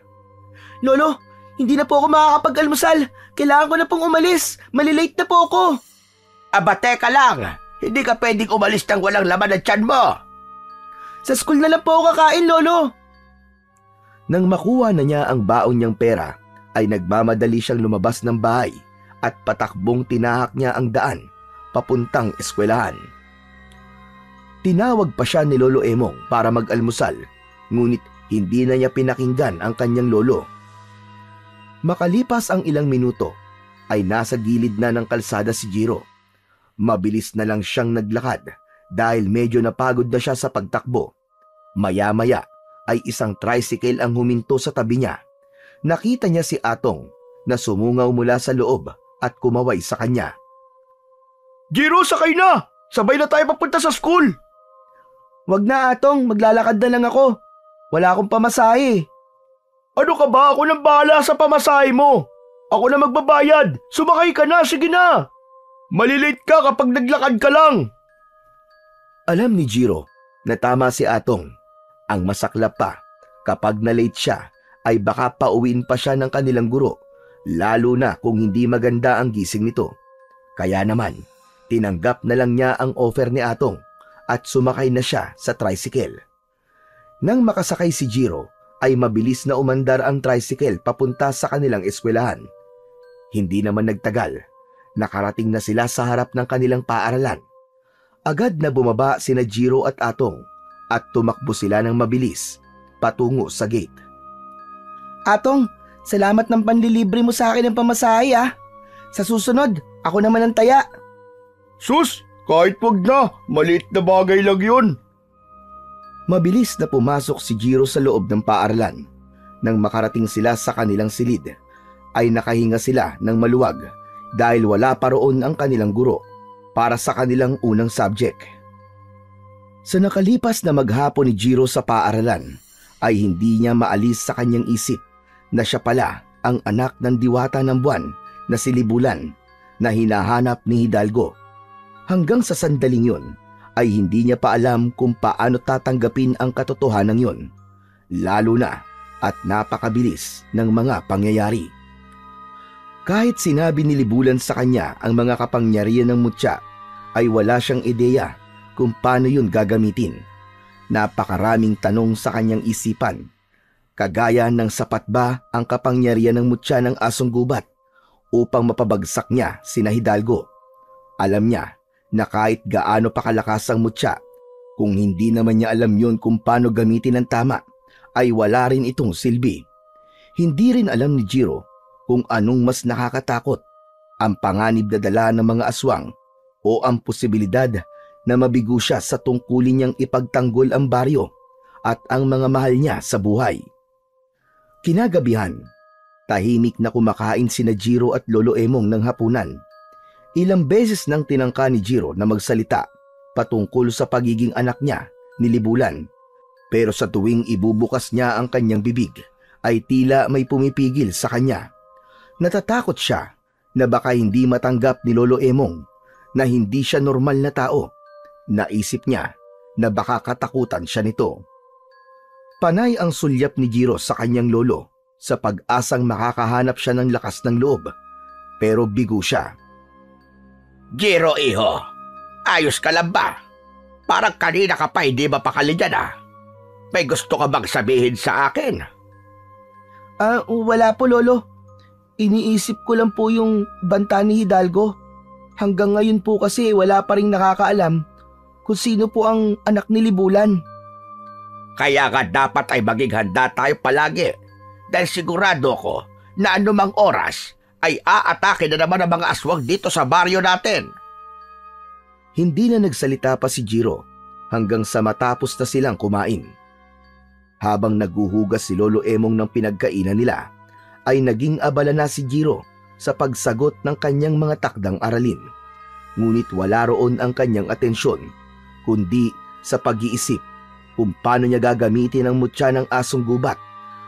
Lolo, hindi na po ako makakapag-almusal. Kailangan ko na pong umalis. Malilate na po ako. Aba, teka lang. Hindi ka pwedeng umalis nang walang laman ng tiyan mo. Sa school na lang po ako kakain, Lolo. Nang makuha na niya ang baon niyang pera, ay nagmamadali siyang lumabas ng bahay at patakbong tinahak niya ang daan papuntang eskwelahan. Tinawag pa siya ni Lolo Emong para mag-almusal, ngunit hindi na niya pinakinggan ang kanyang lolo. Makalipas ang ilang minuto, ay nasa gilid na ng kalsada si Jiro. Mabilis na lang siyang naglakad dahil medyo napagod na siya sa pagtakbo. Maya-maya ay isang tricycle ang huminto sa tabi niya. Nakita niya si Atong na sumungaw mula sa loob at kumaway sa kanya. Jiro, sakay na! Sabay na tayo papunta sa school! Wag na, Atong. Maglalakad na lang ako. Wala akong pamasahe. Ano ka ba? Ako nang bahala sa pamasahe mo. Ako na magbabayad. Sumakay ka na, sige na. Malilate ka kapag naglakad ka lang. Alam ni Jiro na tama si Atong. Ang masaklap pa, kapag na-late siya, ay baka pauwiin pa siya ng kanilang guro, lalo na kung hindi maganda ang gising nito. Kaya naman, tinanggap na lang niya ang offer ni Atong at sumakay na siya sa tricycle. Nang makasakay si Jiro, ay mabilis na umandar ang tricycle papunta sa kanilang eskwelahan. Hindi naman nagtagal, nakarating na sila sa harap ng kanilang paaralan. Agad na bumaba sina Jiro at Atong at tumakbo sila ng mabilis. patungo sa gate. Atong, salamat ng panlilibre mo sa akin ng pamasahe ah. Sa susunod, ako naman ang taya. Sus, kahit wag na, maliit na bagay lang yun. Mabilis na pumasok si Jiro sa loob ng paaralan. Nang makarating sila sa kanilang silid, ay nakahinga sila ng maluwag dahil wala pa roon ang kanilang guro para sa kanilang unang subject. Sa nakalipas na maghapon ni Jiro sa paaralan, ay hindi niya maalis sa kanyang isip na siya pala ang anak ng diwata ng buwan na si Libulan na hinahanap ni Hidalgo. Hanggang sa sandaling yun, ay hindi niya pa alam kung paano tatanggapin ang katotohanan yun, lalo na at napakabilis ng mga pangyayari. Kahit sinabi ni Libulan sa kanya ang mga kapangyarihan ng mutya, ay wala siyang ideya kung paano yun gagamitin. Napakaraming tanong sa kanyang isipan, kagaya ng sapat ba ang kapangyarihan ng mutya ng asong gubat upang mapabagsak niya sina Hidalgo. Alam niya na kahit gaano pa kalakas ang mutya, kung hindi naman niya alam yun kung paano gamitin ng tama, ay wala rin itong silbi. Hindi rin alam ni Jiro kung anong mas nakakatakot, ang panganib na dala ng mga aswang o ang posibilidad na mabigo siya sa tungkulin niyang ipagtanggol ang baryo at ang mga mahal niya sa buhay. Kinagabihan, tahimik na kumakain sina Jiro at Lolo Emong ng hapunan. Ilang beses nang tinangka ni Jiro na magsalita patungkol sa pagiging anak niya ni Libulan, pero sa tuwing ibubukas niya ang kanyang bibig ay tila may pumipigil sa kanya. Natatakot siya na baka hindi matanggap ni Lolo Emong na hindi siya normal na tao. Naisip niya na baka katakutan siya nito. Panay ang sulyap ni Jiro sa kanyang lolo sa pag-asang makakahanap siya ng lakas ng loob, pero bigo siya. Jiro, iho, ayos ka lang ba? Parang kanina ka pa hindi mapakali dyan ah. May gusto ka bang sabihin sa akin? Wala po lolo. Iniisip ko lang po yung banta ni Hidalgo. Hanggang ngayon po kasi wala pa ring nakakaalam kung sino po ang anak ni Libulan. Kaya nga dapat ay maging handa tayo palagi dahil sigurado ko na anumang oras ay aatake na naman ang mga aswang dito sa baryo natin. Hindi na nagsalita pa si Jiro hanggang sa matapos na silang kumain. Habang naghuhugas si Lolo Emong ng pinagkainan nila, ay naging abala na si Jiro sa pagsagot ng kanyang mga takdang aralin. Ngunit wala roon ang kanyang atensyon, kundi sa pag-iisip kung paano niya gagamitin ang mutya ng asong gubat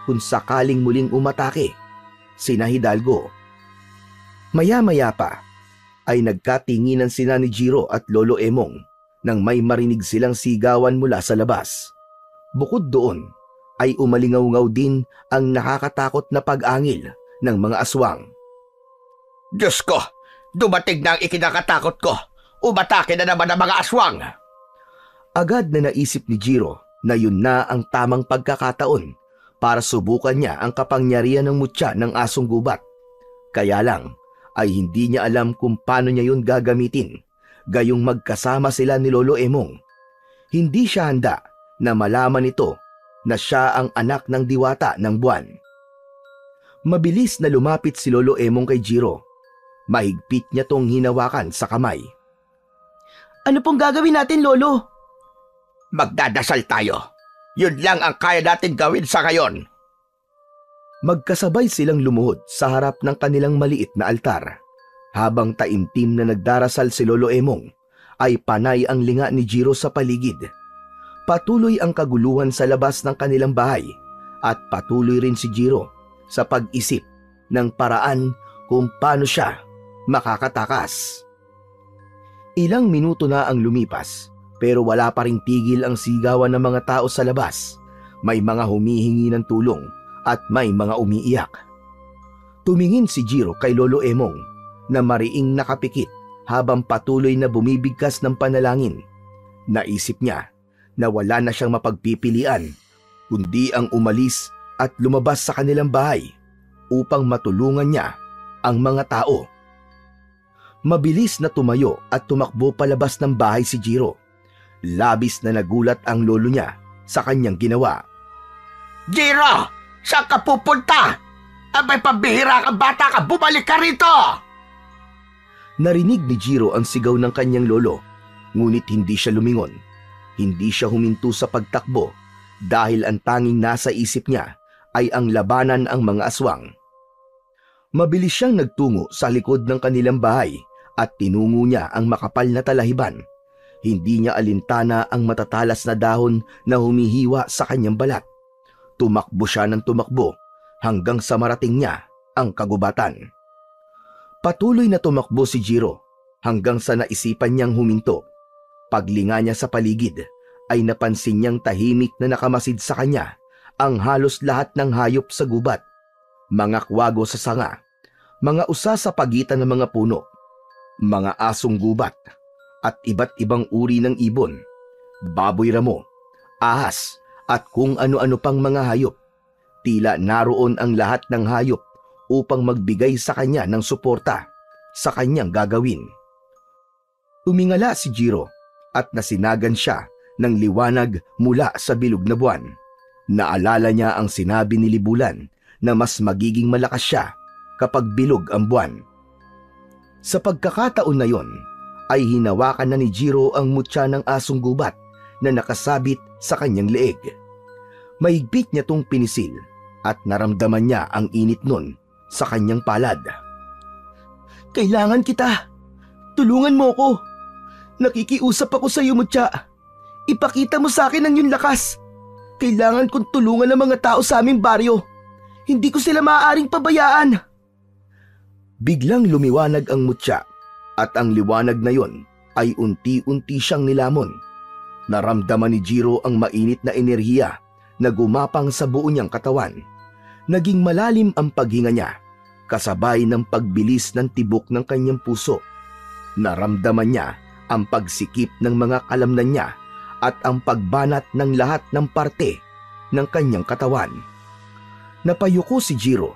kung sakaling muling umatake sina Hidalgo. Maya-maya pa ay nagkatinginan sina ni Jiro at Lolo Emong nang may marinig silang sigawan mula sa labas. Bukod doon, ay umalingaw-ngaw din ang nakakatakot na pag-angil ng mga aswang. Diyos ko, dumating na ang ikinakatakot ko. Umatake na naman ang mga aswang. Agad na naisip ni Jiro na yun na ang tamang pagkakataon para subukan niya ang kapangyarihan ng mutya ng asong gubat. Kaya lang ay hindi niya alam kung paano niya yun gagamitin, gayong magkasama sila ni Lolo Emong. Hindi siya handa na malaman ito na siya ang anak ng diwata ng buwan. Mabilis na lumapit si Lolo Emong kay Jiro. Mahigpit niya tong hinawakan sa kamay. Ano pong gagawin natin, Lolo? Magdadasal tayo. Yun lang ang kaya natin gawin sa ngayon. Magkasabay silang lumuhod sa harap ng kanilang maliit na altar. Habang taimtim na nagdarasal si Lolo Emong, ay panay ang linga ni Jiro sa paligid. Patuloy ang kaguluhan sa labas ng kanilang bahay at patuloy rin si Jiro sa pag-isip ng paraan kung paano siya makakatakas. Ilang minuto na ang lumipas pero wala pa ring tigil ang sigawan ng mga tao sa labas. May mga humihingi ng tulong at may mga umiiyak. Tumingin si Jiro kay Lolo Emong na mariing nakapikit habang patuloy na bumibigkas ng panalangin. Naisip niya na wala na siyang mapagpipilian kundi ang umalis at lumabas sa kanilang bahay upang matulungan niya ang mga tao. Mabilis na tumayo at tumakbo palabas ng bahay si Jiro. Labis na nagulat ang lolo niya sa kanyang ginawa. Jiro! Saan ka pupunta? Abay pambihira kang bata ka! Bumalik ka rito! Narinig ni Jiro ang sigaw ng kanyang lolo, ngunit hindi siya lumingon. Hindi siya huminto sa pagtakbo dahil ang tanging nasa isip niya ay ang labanan ang mga aswang. Mabilis siyang nagtungo sa likod ng kanilang bahay at tinungo niya ang makapal na talahiban. Hindi niya alintana ang matatalas na dahon na humihiwa sa kanyang balat. Tumakbo siya ng tumakbo hanggang sa marating niya ang kagubatan. Patuloy na tumakbo si Jiro hanggang sa naisipan niyang huminto. Paglinga niya sa paligid ay napansin niyang tahimik na nakamasid sa kanya ang halos lahat ng hayop sa gubat. Mga kwago sa sanga, mga usa sa pagitan ng mga puno, mga asong gubat, at iba't ibang uri ng ibon, baboy ramo, ahas, at kung ano-ano pang mga hayop. Tila naroon ang lahat ng hayop upang magbigay sa kanya ng suporta sa kanyang gagawin. Tumingala si Jiro at nasinagan siya ng liwanag mula sa bilog na buwan. Naalala niya ang sinabi ni Libulan na mas magiging malakas siya kapag bilog ang buwan. Sa pagkakataon na yon, ay hinawakan na ni Jiro ang mutya ng asong gubat na nakasabit sa kanyang leeg. Mahigpit niya tong pinisil at naramdaman niya ang init nun sa kanyang palad. Kailangan kita. Tulungan mo ko. Nakikiusap ako sa iyo, mutya. Ipakita mo sa akin ang iyong lakas. Kailangan kong tulungan ang mga tao sa aming baryo. Hindi ko sila maaaring pabayaan. Biglang lumiwanag ang mutya at ang liwanag na yon ay unti-unti siyang nilamon. Naramdaman ni Jiro ang mainit na enerhiya na gumapang sa buo niyang katawan. Naging malalim ang paghinga niya, kasabay ng pagbilis ng tibok ng kanyang puso. Naramdaman niya ang pagsikip ng mga kalamnan niya at ang pagbanat ng lahat ng parte ng kanyang katawan. Napayuko si Jiro,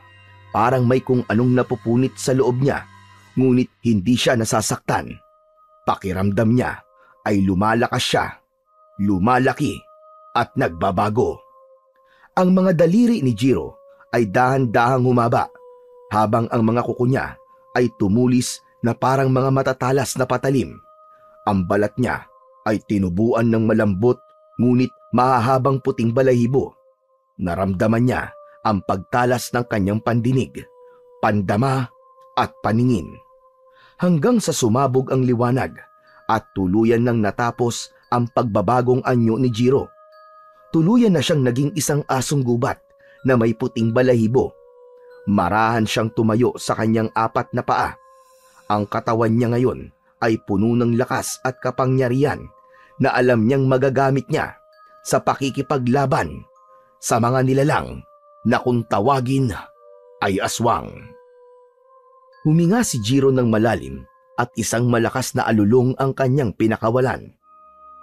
parang may kung anong napupunit sa loob niya, ngunit hindi siya nasasaktan. Pakiramdam niya ay lumalakas siya, lumalaki at nagbabago. Ang mga daliri ni Jiro ay dahan-dahang humaba, habang ang mga kuko niya ay tumulis na parang mga matatalas na patalim. Ang balat niya ay tinubuan ng malambot ngunit mahahabang puting balahibo. Naramdaman niya ang pagtalas ng kanyang pandinig, pandama at paningin. Hanggang sa sumabog ang liwanag at tuluyan nang natapos ang pagbabagong anyo ni Jiro. Tuluyan na siyang naging isang asong gubat na may puting balahibo. Marahan siyang tumayo sa kanyang 4 na paa. Ang katawan niya ngayon ay puno ng lakas at kapangyarihan na alam niyang magagamit niya sa pakikipaglaban sa mga nilalang na kung tawagin ay aswang. Huminga si Jiro ng malalim at isang malakas na alulong ang kanyang pinakawalan.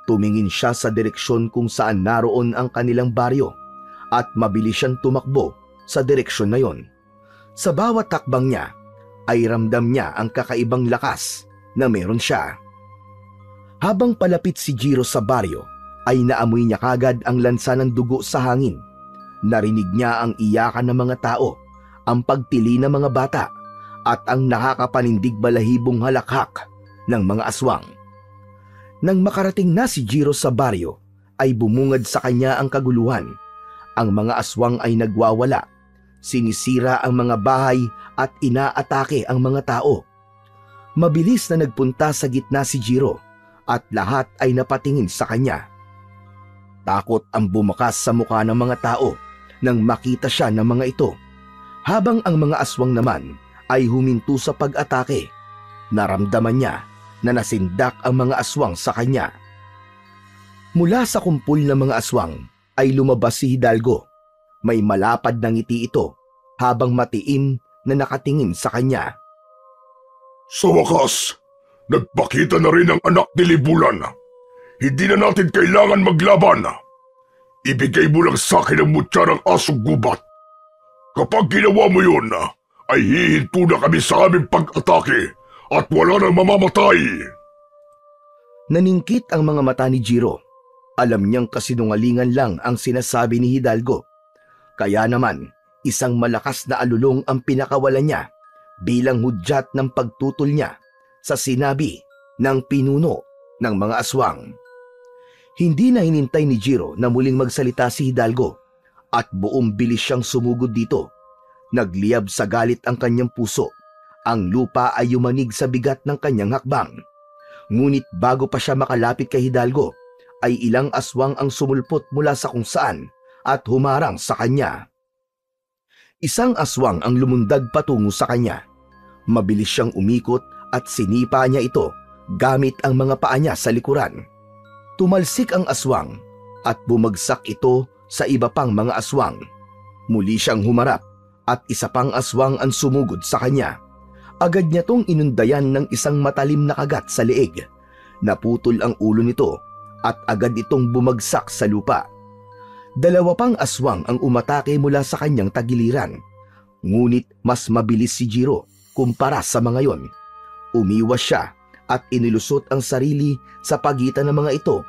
Tumingin siya sa direksyon kung saan naroon ang kanilang baryo at mabilis siyang tumakbo sa direksyon na yon. Sa bawat takbang niya ay ramdam niya ang kakaibang lakas na meron siya. Habang palapit si Jiro sa baryo, ay naamoy niya kagad ang lansa ng dugo sa hangin. Narinig niya ang iyakan ng mga tao, ang pagtili ng mga bata, at ang nakakapanindig balahibong halakhak ng mga aswang. Nang makarating na si Jiro sa baryo, ay bumungad sa kanya ang kaguluhan. Ang mga aswang ay nagwawala, sinisira ang mga bahay at inaatake ang mga tao. Mabilis na nagpunta sa gitna si Jiro at lahat ay napatingin sa kanya. Takot ang bumakas sa mukha ng mga tao nang makita siya ng mga ito, habang ang mga aswang naman ay huminto sa pag-atake. Naramdaman niya na nasindak ang mga aswang sa kanya. Mula sa kumpul ng mga aswang ay lumabas si Hidalgo. May malapad na ngiti ito habang matiim na nakatingin sa kanya. Sa wakas, nagpakita na rin ang anak ni Libulan. Hindi na natin kailangan maglaban. Ibigay mo lang sa akin ang mutya ng asong gubat. Kapag ginawa mo yun, ay hihinto na kami sa aming pag-atake at wala nang mamamatay. Naningkit ang mga mata ni Jiro. Alam niyang kasinungalingan lang ang sinasabi ni Hidalgo. Kaya naman, isang malakas na alulong ang pinakawalan niya bilang hudyat ng pagtutol niya sa sinabi ng pinuno ng mga aswang. Hindi na hinintay ni Jiro na muling magsalita si Hidalgo at buong bilis siyang sumugod dito. Nagliyab sa galit ang kanyang puso. Ang lupa ay yumanig sa bigat ng kanyang hakbang. Ngunit bago pa siya makalapit kay Hidalgo, ay ilang aswang ang sumulpot mula sa kung saan at humarang sa kanya. Isang aswang ang lumundag patungo sa kanya. Mabilis siyang umikot at sinipa niya ito gamit ang mga paa niya sa likuran. Tumalsik ang aswang at bumagsak ito sa iba pang mga aswang. Muli siyang humarap at isa pang aswang ang sumugod sa kanya. Agad niya tong inundayan ng isang matalim na kagat sa leeg. Naputol ang ulo nito at agad itong bumagsak sa lupa. Dalawa pang aswang ang umatake mula sa kanyang tagiliran. Ngunit mas mabilis si Jiro kumpara sa mga yon. Umiwas siya at inilusot ang sarili sa pagitan ng mga ito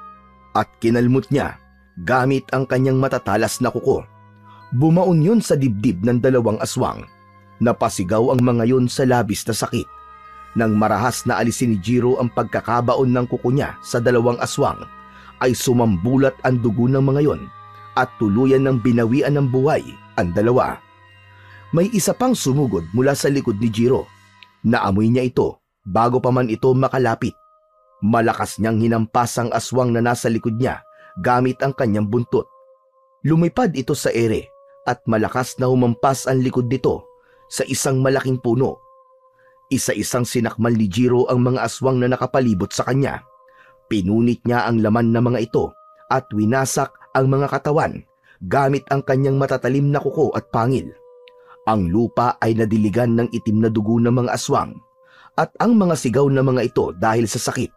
at kinalmot niya gamit ang kanyang matatalas na kuko. Bumaon yun sa dibdib ng dalawang aswang. Napasigaw ang mga yon sa labis na sakit. Nang marahas na alisin ni Jiro ang pagkakabaon ng kuko niya sa dalawang aswang, ay sumambulat ang dugo ng mga yon at tuluyan ng binawian ng buhay ang dalawa. May isa pang sumugod mula sa likod ni Jiro. Naamoy niya ito bago pa man ito makalapit. Malakas niyang hinampas ang aswang na nasa likod niya gamit ang kanyang buntot. Lumipad ito sa ere at malakas na humampas ang likod nito sa isang malaking puno. Isa-isang sinakmal ni Jiro ang mga aswang na nakapalibot sa kanya. Pinunit niya ang laman ng mga ito at winasak ang mga katawan gamit ang kanyang matatalim na kuko at pangil. Ang lupa ay nadiligan ng itim na dugo ng mga aswang at ang mga sigaw ng mga ito dahil sa sakit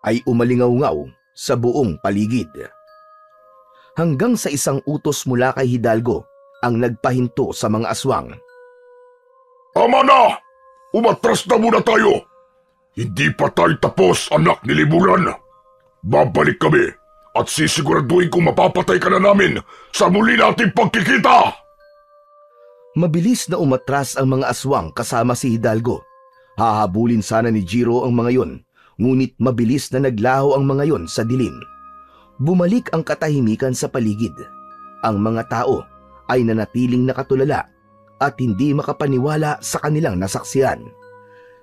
ay umalingaw-ngaw sa buong paligid. Hanggang sa isang utos mula kay Hidalgo ang nagpahinto sa mga aswang. Tama na! Umatras na muna tayo! Hindi pa tayo tapos, anak ni Libulan. Babalik kami at sisiguraduhin kung mapapatay ka na namin sa muli nating pagkikita! Mabilis na umatras ang mga aswang kasama si Hidalgo. Hahabulin sana ni Jiro ang mga yon, ngunit mabilis na naglaho ang mga yon sa dilim. Bumalik ang katahimikan sa paligid. Ang mga tao ay nanatiling nakatulala at hindi makapaniwala sa kanilang nasaksihan.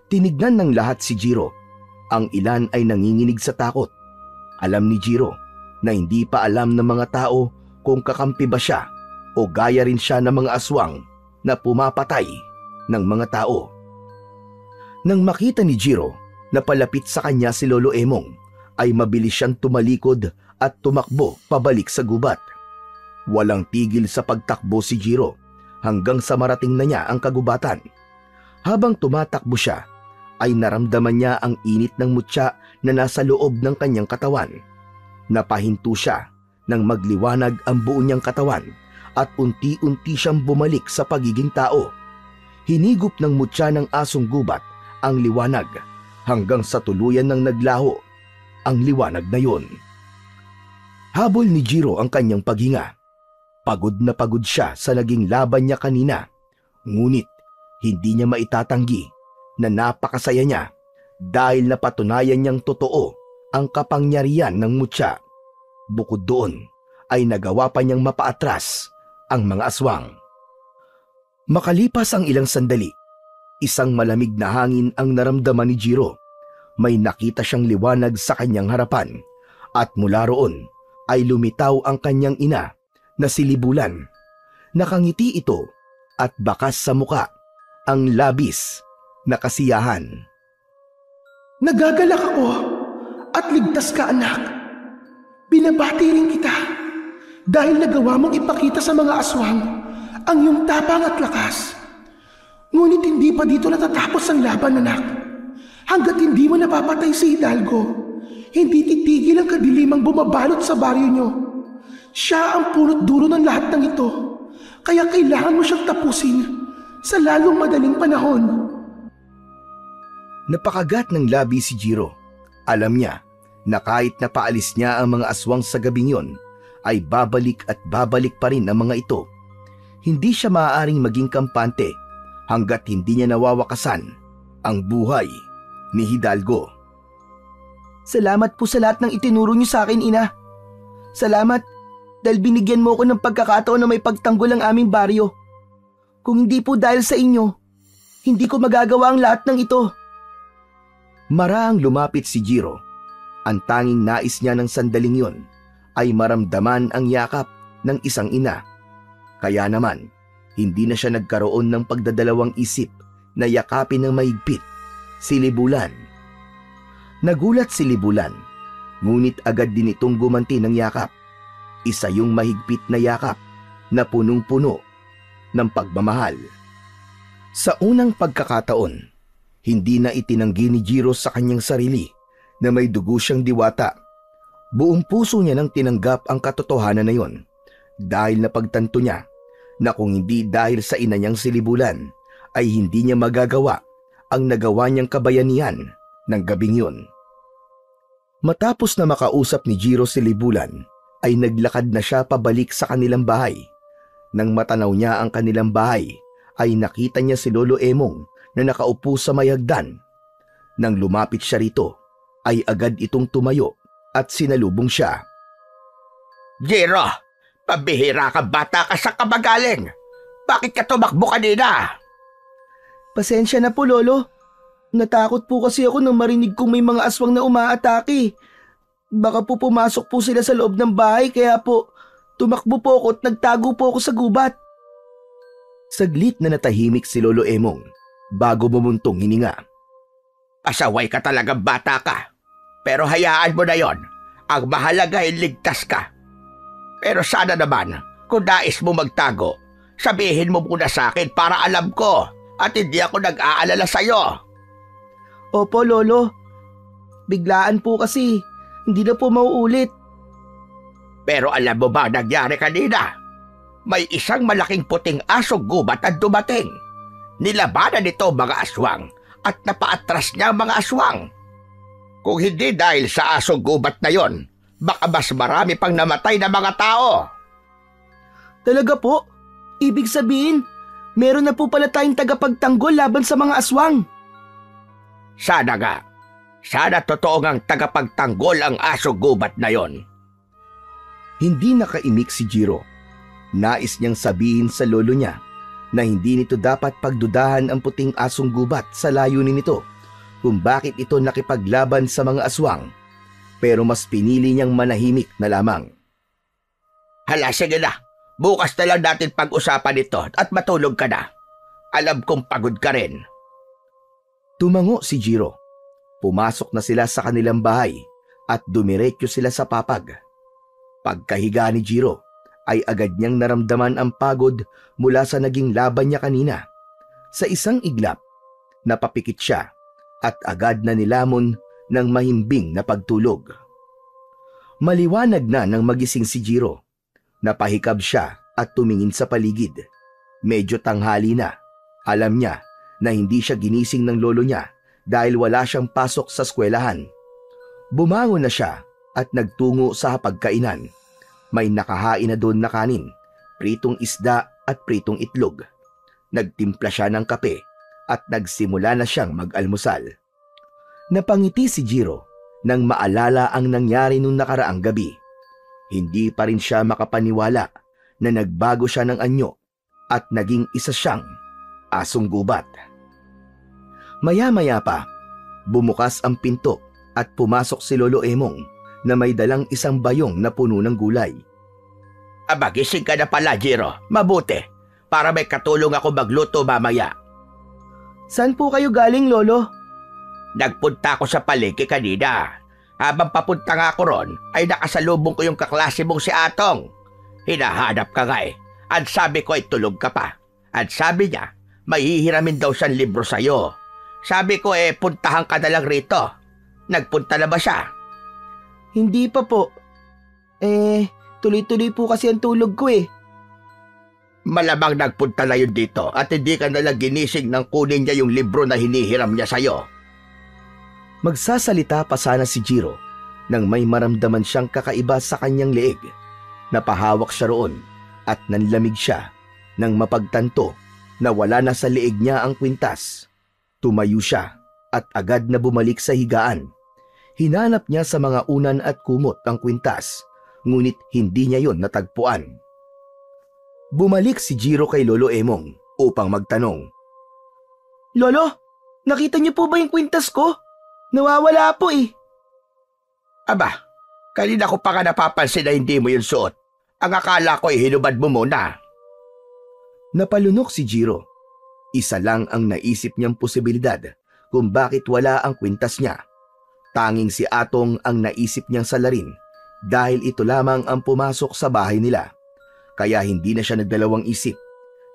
Tinignan ng lahat si Jiro. Ang ilan ay nanginginig sa takot. Alam ni Jiro na hindi pa alam ng mga tao kung kakampi ba siya o gaya rin siya ng mga aswang na pumapatay ng mga tao. Nang makita ni Jiro na palapit sa kanya si Lolo Emong, ay mabilis siyang tumalikod at tumakbo pabalik sa gubat. Walang tigil sa pagtakbo si Jiro hanggang sa marating na niya ang kagubatan. Habang tumatakbo siya, ay naramdaman niya ang init ng mutya na nasa loob ng kanyang katawan. Napahinto siya nang magliwanag ang buo niyang katawan at unti-unti siyang bumalik sa pagiging tao. Hinigop ng mutya ng asong gubat ang liwanag hanggang sa tuluyan ng naglaho ang liwanag na yon. Habol ni Jiro ang kanyang paghinga. Pagod na pagod siya sa naging laban niya kanina, ngunit hindi niya maitatanggi na napakasaya niya dahil napatunayan niyang totoo ang kapangyarihan ng mutya. Bukod doon ay nagawa pa niyang mapaatras ang mga aswang. Makalipas ang ilang sandali, isang malamig na hangin ang naramdaman ni Jiro. May nakita siyang liwanag sa kanyang harapan at mula roon ay lumitaw ang kanyang ina na si Libulan. Nakangiti ito at bakas sa muka ang labis na kasiyahan. Nagagalak ako at ligtas ka, anak. Binabati rin kita dahil nagawa mong ipakita sa mga aswang ang iyong tapang at lakas. Ngunit hindi pa dito natatapos ang laban, anak. Hanggat hindi mo napapatay si Hidalgo, hindi titigil ang kadilimang bumabalot sa baryo niyo. Siya ang punot dulo ng lahat ng ito, kaya kailangan mo siyang tapusin sa lalong madaling panahon. Napakagat ng labi si Jiro. Alam niya na kahit napaalis niya ang mga aswang sa gabing yon, ay babalik at babalik pa rin ang mga ito. hindi siya maaaring maging kampante hanggat hindi niya nawawakasan ang buhay ni Hidalgo. Salamat po sa lahat ng itinuro niyo sa akin, Ina. Salamat dahil binigyan mo ko ng pagkakataon na may pagtanggol ang aming baryo. Kung hindi po dahil sa inyo, hindi ko magagawa ang lahat ng ito. Maraang lumapit si Jiro. Ang tanging nais niya ng sandaling yon ay maramdaman ang yakap ng isang ina. Kaya naman, hindi na siya nagkaroon ng pagdadalawang isip na yakapin ng mahigpit si Libulan. Nagulat si Libulan, ngunit agad din itong gumanti ng yakap. Isa yung mahigpit na yakap na punong-puno ng pagmamahal. Sa unang pagkakataon, hindi na itinanggi ni Jiro sa kanyang sarili na may dugo siyang diwata. Buong puso niya nang tinanggap ang katotohanan na yon dahil napagtanto niya na kung hindi dahil sa ina niyang si Libulan ay hindi niya magagawa ang nagawa niyang kabayanihan ng gabing yun. Matapos na makausap ni Jiro si Libulan ay naglakad na siya pabalik sa kanilang bahay. Nang matanaw niya ang kanilang bahay ay nakita niya si Lolo Emong na nakaupo sa may hagdan. Nang lumapit siya rito ay agad itong tumayo at sinalubong siya. Jiro, pabihira ka, bata ka sa kabagaling. Bakit ka tumakbo kanina? Pasensya na po, Lolo. Natakot po kasi ako nang marinig kong may mga aswang na umaatake. Baka po pumasok po sila sa loob ng bahay kaya po tumakbo po ako at nagtago po ako sa gubat. Saglit na natahimik si Lolo Emong bago bumuntong hininga. Pasaway ka talaga, bata ka. Pero hayaan mo na yon. Ang mahalaga ay ligtas ka. Pero sana naman, kung nais mo magtago, sabihin mo muna sa akin para alam ko at hindi ako nag-aalala sa'yo. Opo, Lolo. Biglaan po kasi. Hindi na po mauulit. Pero alam mo ba nangyari kanina? May isang malaking puting asong gubat ang dumating. Nilabanan nito mga aswang at napaatras niya ang mga aswang. Kung hindi dahil sa asong gubat na yon, baka mas marami pang namatay na mga tao. Talaga po? Ibig sabihin, meron na po pala tayong tagapagtanggol laban sa mga aswang. Sana nga. Sana totoo ngang tagapagtanggol ang asong gubat na yon. Hindi nakaimik si Jiro. Nais niyang sabihin sa lolo niya na hindi nito dapat pagdudahan ang puting asong gubat sa layunin nito kung bakit ito nakipaglaban sa mga aswang. Pero mas pinili niyang manahimik na lamang. Hala, sige na. Bukas na lang natin pag-usapan ito at matulog ka na. Alam kong pagod ka rin. Tumango si Jiro. Pumasok na sila sa kanilang bahay at dumiretso sila sa papag. Pagkahiga ni Jiro ay agad niyang naramdaman ang pagod mula sa naging laban niya kanina. Sa isang iglap, napapikit siya at agad na nilamon ng mahimbing na pagtulog. Maliwanag na nang magising si Jiro. Napahikab siya at tumingin sa paligid. Medyo tanghali na. Alam niya na hindi siya ginising ng lolo niya dahil wala siyang pasok sa eskwelahan. Bumangon na siya at nagtungo sa hapagkainan. May nakahain na doon na kanin, pritong isda at pritong itlog. Nagtimpla siya ng kape at nagsimula na siyang mag-almusal. Napangiti si Jiro nang maalala ang nangyari nung nakaraang gabi. Hindi pa rin siya makapaniwala na nagbago siya ng anyo at naging isa siyang asong gubat. Maya-maya pa, bumukas ang pinto at pumasok si Lolo Emong na may dalang isang bayong na puno ng gulay. Aba, gising ka na pala, Jiro. Mabuti, para may katulong ako magluto mamaya. Saan po kayo galing, Lolo? Nagpunta ako sa palengke kanina. Habang papunta nga ako ron, ay nakasalubong ko yung kaklase mong si Atong. Hinahanap ka nga eh. At sabi ko ay tulog ka pa. At sabi niya, may hihiramin daw siyang libro sa'yo. Sabi ko puntahan ka na lang rito. Nagpunta na ba siya? Hindi pa po. Tuloy-tuloy po kasi ang tulog ko eh. Malamang nagpunta na yun dito at hindi ka nalang ginising nang kunin niya yung libro na hinihiram niya sa'yo. Magsasalita pa sana si Jiro nang may maramdaman siyang kakaiba sa kanyang leeg. Napahawak siya roon at nanlamig siya Nang mapagtanto na wala na sa leeg niya ang kwintas, tumayo siya at agad na bumalik sa higaan. Hinanap niya sa mga unan at kumot ang kwintas, ngunit hindi niya yon natagpuan. Bumalik si Jiro kay Lolo Emong upang magtanong. Lolo, nakita niyo po ba yung kwintas ko? Nawawala po eh. Aba, kanina ko pa nga napapansin na hindi mo yun suot. Ang akala ko hinubad mo muna. Napalunok si Jiro. Isa lang ang naisip niyang posibilidad kung bakit wala ang kwintas niya. Tanging si Atong ang naisip niyang salarin dahil ito lamang ang pumasok sa bahay nila. Kaya hindi na siya nagdalawang isip.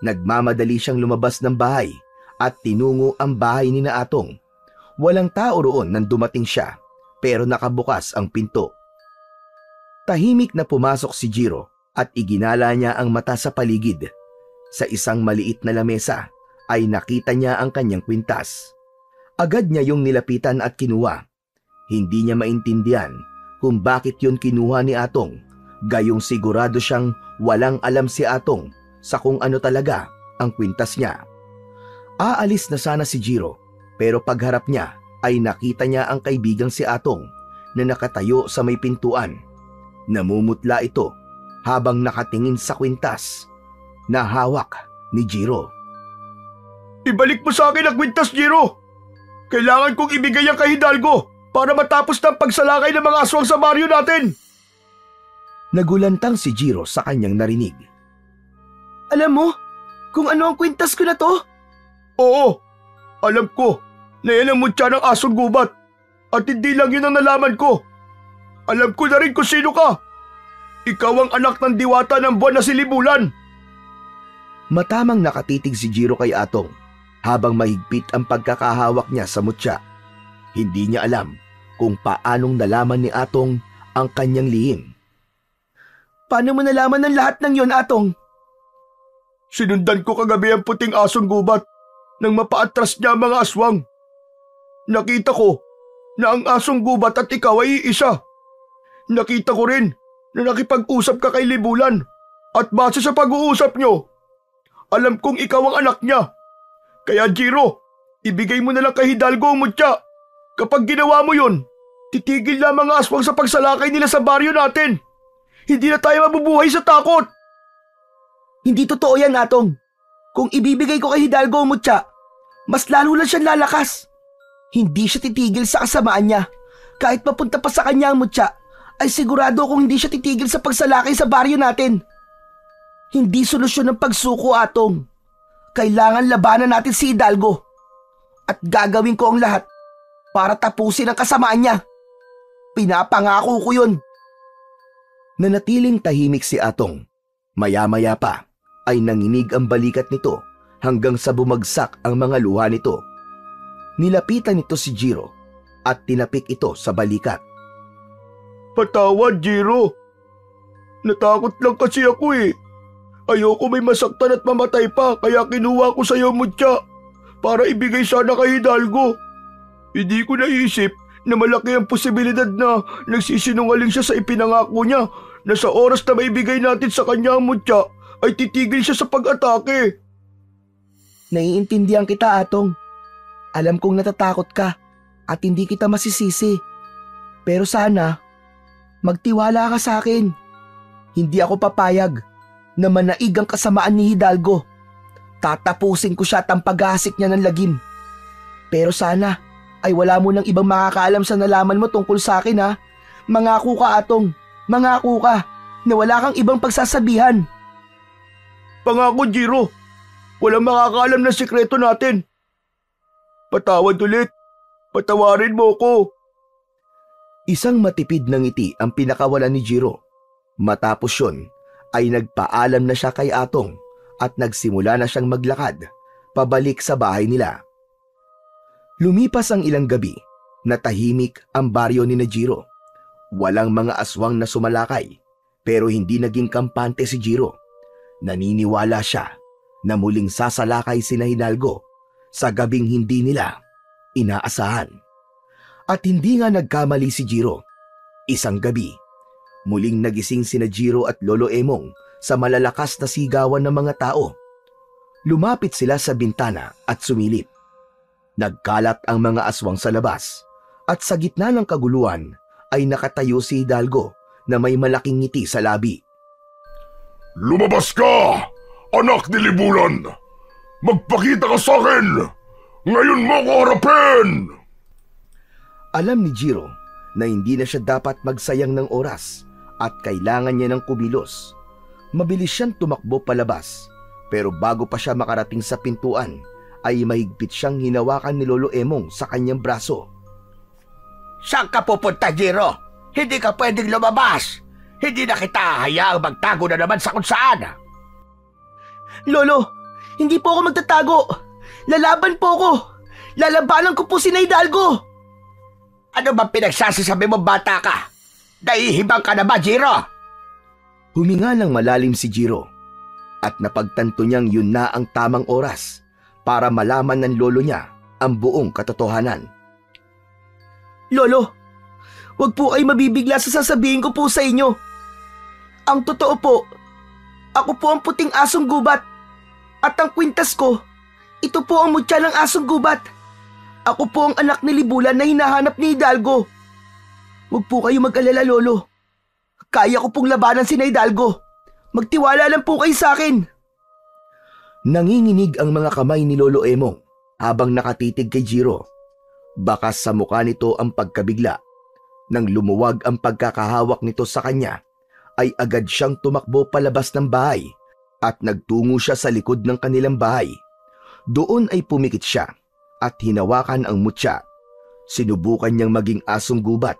Nagmamadali siyang lumabas ng bahay at tinungo ang bahay ni na Atong. Walang tao roon nang dumating siya pero nakabukas ang pinto. Tahimik na pumasok si Jiro at iginala niya ang mata sa paligid. Sa isang maliit na lamesa ay nakita niya ang kanyang kwintas. Agad niya yung nilapitan at kinuha. Hindi niya maintindihan kung bakit yun kinuha ni Atong, gayong sigurado siyang walang alam si Atong sa kung ano talaga ang kwintas niya. Aalis na sana si Jiro pero pagharap niya ay nakita niya ang kaibigang si Atong na nakatayo sa may pintuan. Namumutla ito habang nakatingin sa kwintas na hawak ni Jiro. Ibalik mo sa akin ang kwintas, Jiro! Kailangan kong ibigay ang kay Hidalgo para matapos ng pagsalakay ng mga aswang sa baryo natin! Nagulantang si Jiro sa kanyang narinig. Alam mo kung ano ang kwintas ko na to? Oo, alam ko na yan ang mutya ng asong gubat at hindi lang yun ang nalaman ko. Alam ko na rin kung sino ka. Ikaw ang anak ng diwata ng buwan na si Libulan. Matamang nakatitig si Jiro kay Atong habang mahigpit ang pagkakahawak niya sa mutya. Hindi niya alam kung paanong nalaman ni Atong ang kanyang lihim. Paano mo nalaman ng lahat ng yon, Atong? Sinundan ko kagabi ang puting asong gubat nang mapaatras niya ang mga aswang. Nakita ko na ang asong gubat at ikaw ay iisa. Nakita ko rin na nakipag-usap ka kay Libulan at base sa pag-uusap nyo, alam kong ikaw ang anak niya. Kaya Jiro, ibigay mo na lang kay Hidalgo ang mutya. Kapag ginawa mo yun, titigil na mga aswang sa pagsalakay nila sa baryo natin. Hindi na tayo mabubuhay sa takot. Hindi totoo yan, Atong. Kung ibibigay ko kay Hidalgo ang mutya, mas lalo lang siyang lalakas. Hindi siya titigil sa kasamaan niya. Kahit mapunta pa sa kanya ang mutya, ay sigurado kung hindi siya titigil sa pagsalakay sa baryo natin. Hindi solusyon ng pagsuko, Atong. Kailangan labanan natin si Hidalgo. At gagawin ko ang lahat para tapusin ang kasamaan niya. Pinapangako ko yun. Nanatiling tahimik si Atong. Maya-maya pa ay nanginig ang balikat nito hanggang sa bumagsak ang mga luha nito. Nilapitan nito si Jiro at tinapik ito sa balikat. Patawad, Jiro. Natakot lang kasi ako eh. Ayoko may masaktan at mamatay pa kaya kinuha ko sa iyo mutya para ibigay sana kay Hidalgo. Hindi ko naisip na malaki ang posibilidad na nagsisinungaling siya sa ipinangako niya na sa oras na maibigay natin sa kanya ang mutya ay titigil siya sa pag-atake. Naiintindihan kita, Atong. Alam kong natatakot ka at hindi kita masisisi. Pero sana, magtiwala ka sa akin. Hindi ako papayag na manaig ang kasamaan ni Hidalgo. Tatapusin ko siya at ang paghahasik niya ng lagim. Pero sana ay wala mo nang ibang makakaalam sa nalaman mo tungkol sa akin, ha? Mangako ka, Atong. Mangako ka na wala kang ibang pagsasabihan. Pangako, Jiro. Walang makakaalam ng sikreto natin. Patawad ulit. Patawarin mo ko. Isang matipid na ngiti ang pinakawalan ni Jiro. Matapos yun, ay nagpaalam na siya kay Atong at nagsimula na siyang maglakad pabalik sa bahay nila. Lumipas ang ilang gabi na tahimik ang baryo ni Jiro. Walang mga aswang na sumalakay pero hindi naging kampante si Jiro. Naniniwala siya na muling sasalakay sina Hidalgo sa gabing hindi nila inaasahan. At hindi nga nagkamali si Jiro. Isang gabi, muling nagising sina Jiro at Lolo Emong sa malalakas na sigawan ng mga tao Lumapit sila sa bintana at sumilip. Nagkalat ang mga aswang sa labas at sa gitna ng kaguluhan ay nakatayo si Hidalgo na may malaking ngiti sa labi. Lumabas ka, anak ni Libulan! Magpakita ka sa akin! Ngayon mo ko harapin! Alam ni Jiro na hindi na siya dapat magsayang ng oras at kailangan niya ng kumilos. Mabilis siyang tumakbo palabas, pero bago pa siya makarating sa pintuan ay mahigpit siyang hinawakan ni Lolo Emong sa kanyang braso. Saan ka pupunta, Jiro? Hindi ka pwedeng lumabas. Hindi na kita hayaang magtago na naman sa kung saan. Lolo, hindi po ako magtatago. Lalaban po ako. Lalabanan ko po si Hidalgo. Ano ba pinagsasasabi mo, bata ka? Nahihibang ka na ba, Jiro? Huminga ng malalim si Jiro at napagtanto niyang yun na ang tamang oras para malaman ng lolo niya ang buong katotohanan. Lolo, wag po kayo mabibigla sa sasabihin ko po sa inyo. Ang totoo po, ako po ang puting asong gubat. At ang kwintas ko, ito po ang mutya ng asong gubat. Ako po ang anak ni Libulan na hinahanap ni Hidalgo. Huwag po kayo mag-alala, Lolo. Kaya ko pong labanan si Hidalgo. Magtiwala lang po kayo sa akin. Nanginginig ang mga kamay ni Lolo Emong habang nakatitig kay Jiro. Bakas sa mukha nito ang pagkabigla. Nang lumuwag ang pagkakahawak nito sa kanya, ay agad siyang tumakbo palabas ng bahay at nagtungo siya sa likod ng kanilang bahay. Doon ay pumikit siya at hinawakan ang mutya. Sinubukan niyang maging asong gubat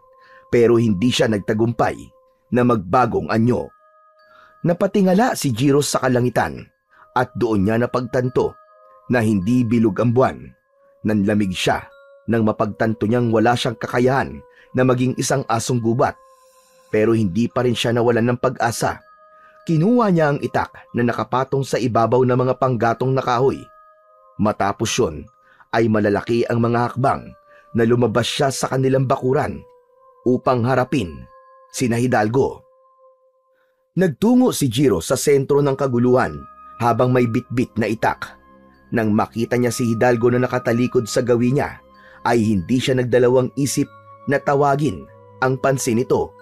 pero hindi siya nagtagumpay na magbagong anyo. Napatingala si Jiro sa kalangitan at doon niya napagtanto na hindi bilog ang buwan. Nanlamig siya nang mapagtanto niyang wala siyang kakayahan na maging isang asong gubat. Pero hindi pa rin siya nawalan ng pag-asa. Kinuha niya ang itak na nakapatong sa ibabaw ng mga panggatong na kahoy. Matapos yun ay malalaki ang mga hakbang na lumabas siya sa kanilang bakuran upang harapin sina Hidalgo. Nagtungo si Jiro sa sentro ng kaguluhan habang may bitbit na itak. Nang makita niya si Hidalgo na nakatalikod sa gawi niya, ay hindi siya nagdalawang isip na tawagin ang pansin nito.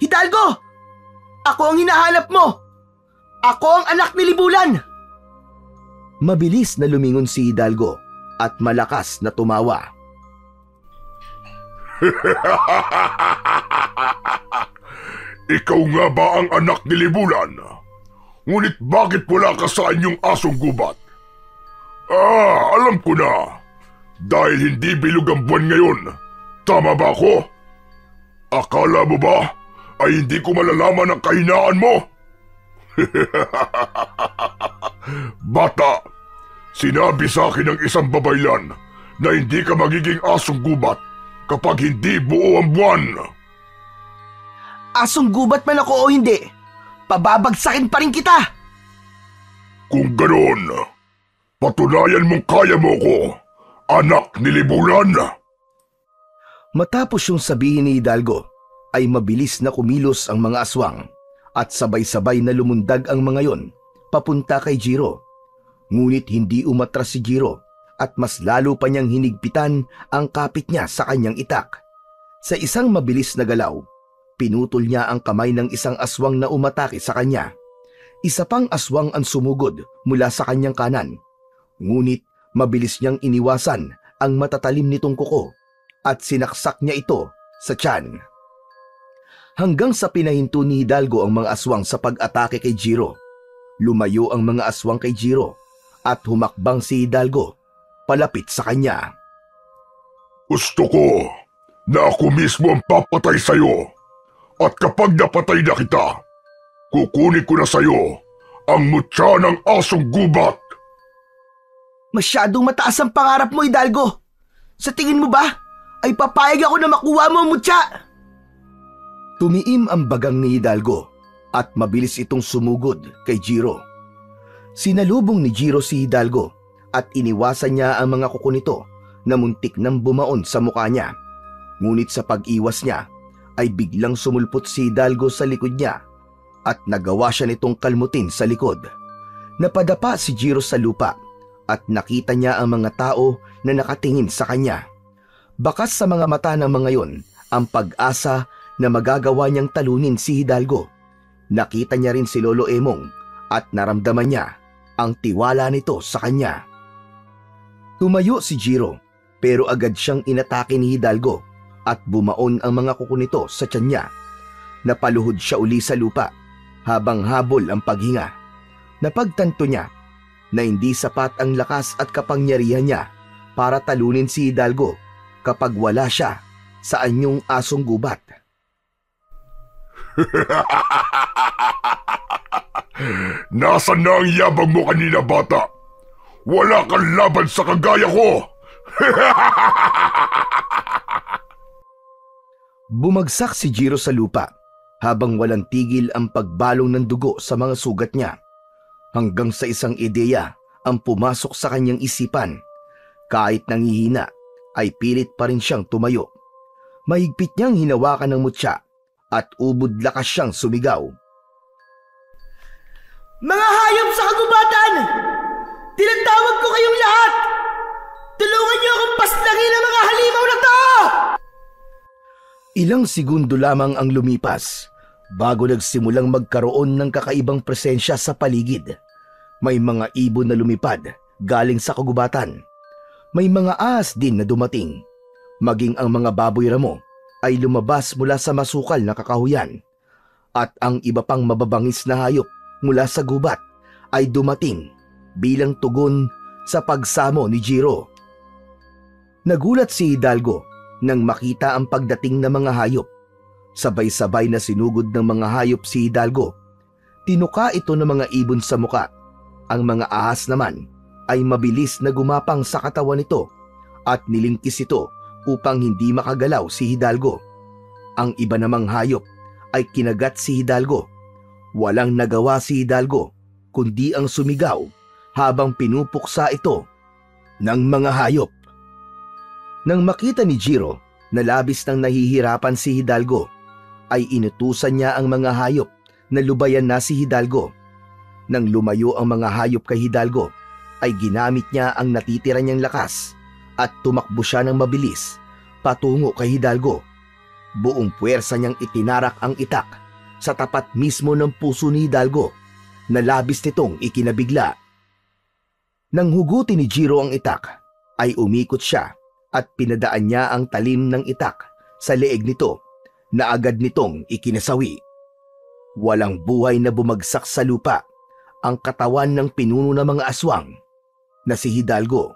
Hidalgo! Ako ang hinahanap mo! Ako ang anak ni Libulan! Mabilis na lumingon si Hidalgo at malakas na tumawa. Ikaw nga ba ang anak ni Libulan? Ngunit bakit wala ka sa inyong asong gubat? Alam ko na. Dahil hindi bilog ang buwan ngayon. Tama ba ako? Akala mo ba ay hindi ko malalaman ang kahinaan mo? Bata, sinabi sa akin ng isang babaylan na hindi ka magiging asong gubat kapag hindi buo ang buwan. Asong gubat man ako o hindi, pababagsakin pa rin kita! Kung ganoon, patunayan mong kaya mo ko, anak ni Libulan. Matapos yung sabihin ni Hidalgo, ay mabilis na kumilos ang mga aswang at sabay-sabay na lumundag ang mga yon papunta kay Jiro. Ngunit hindi umatras si Jiro at mas lalo pa niyang hinigpitan ang kapit niya sa kanyang itak. Sa isang mabilis na galaw, pinutol niya ang kamay ng isang aswang na umatake sa kanya. Isa pang aswang ang sumugod mula sa kanyang kanan. Ngunit mabilis niyang iniwasan ang matatalim nitong kuko at sinaksak niya ito sa tiyan. Hanggang sa pinahinto ni Hidalgo ang mga aswang sa pag-atake kay Jiro. Lumayo ang mga aswang kay Jiro at humakbang si Hidalgo palapit sa kanya. Gusto ko na ako mismo ang papatay sa'yo. At kapag napatay na kita, kukunin ko na sa'yo ang mutya ng asong gubat. Masyadong mataas ang pangarap mo, Hidalgo. Sa tingin mo ba, ay papayag ako na makuha mo ang mutya? Tumiim ang bagang ni Hidalgo at mabilis itong sumugod kay Jiro. Sinalubong ni Jiro si Hidalgo at iniwasan niya ang mga kuko nito na muntik nang bumaon sa mukha niya. Ngunit sa pag-iwas niya, ay biglang sumulpot si Hidalgo sa likod niya at nagawa siya nitong kalmutin sa likod. Napadapa si Jiro sa lupa at nakita niya ang mga tao na nakatingin sa kanya. Bakas sa mga mata ng mga yon ang pag-asa na magagawa niyang talunin si Hidalgo. Nakita niya rin si Lolo Emong at naramdaman niya ang tiwala nito sa kanya. Tumayo si Jiro pero agad siyang inatake ni Hidalgo at bumaon ang mga kuko nito sa tiyan niya. Napaluhod siya uli sa lupa habang habol ang paghinga. Napagtanto niya na hindi sapat ang lakas at kapangyarihan niya para talunin si Hidalgo kapag wala siya sa anyong asong gubat. Nasaan na ang yabang mo kanina, bata? Wala kang laban sa kagaya ko! Bumagsak si Jiro sa lupa habang walang tigil ang pagbalong ng dugo sa mga sugat niya. Hanggang sa isang ideya ang pumasok sa kanyang isipan. Kahit nangihina ay pilit pa rin siyang tumayo. Mahigpit niyang hinawakan ng mutya at ubod lakas siyang sumigaw. Mga hayop sa kagubatan! Tinatawag ko kayong lahat! Tulungan niyo akong paslangin ang mga halimaw na to! Ilang segundo lamang ang lumipas bago nagsimulang magkaroon ng kakaibang presensya sa paligid. May mga ibon na lumipad galing sa kagubatan. May mga ahas din na dumating. Maging ang mga baboy ramo ay lumabas mula sa masukal na kakahuyan. At ang iba pang mababangis na hayop mula sa gubat ay dumating bilang tugon sa pagsamo ni Jiro. Nagulat si Hidalgo nang makita ang pagdating ng mga hayop. Sabay-sabay na sinugod ng mga hayop si Hidalgo. Tinuka ito ng mga ibon sa muka. Ang mga ahas naman ay mabilis na gumapang sa katawan nito at nilingkis ito upang hindi makagalaw si Hidalgo. Ang iba namang hayop ay kinagat si Hidalgo. Walang nagawa si Hidalgo kundi ang sumigaw habang pinupuksa ito ng mga hayop. Nang makita ni Jiro na labis nang nahihirapan si Hidalgo, ay inutusan niya ang mga hayop na lubayan na si Hidalgo. Nang lumayo ang mga hayop kay Hidalgo, ay ginamit niya ang natitira niyang lakas at tumakbo siya ng mabilis patungo kay Hidalgo. Buong puwersa niyang itinarak ang itak sa tapat mismo ng puso ni Hidalgo na labis nitong ikinabigla. Nang hugutin ni Jiro ang itak, ay umikot siya at pinadaan niya ang talim ng itak sa leeg nito na agad nitong ikinasawi. Walang buhay na bumagsak sa lupa ang katawan ng pinuno ng mga aswang na si Hidalgo.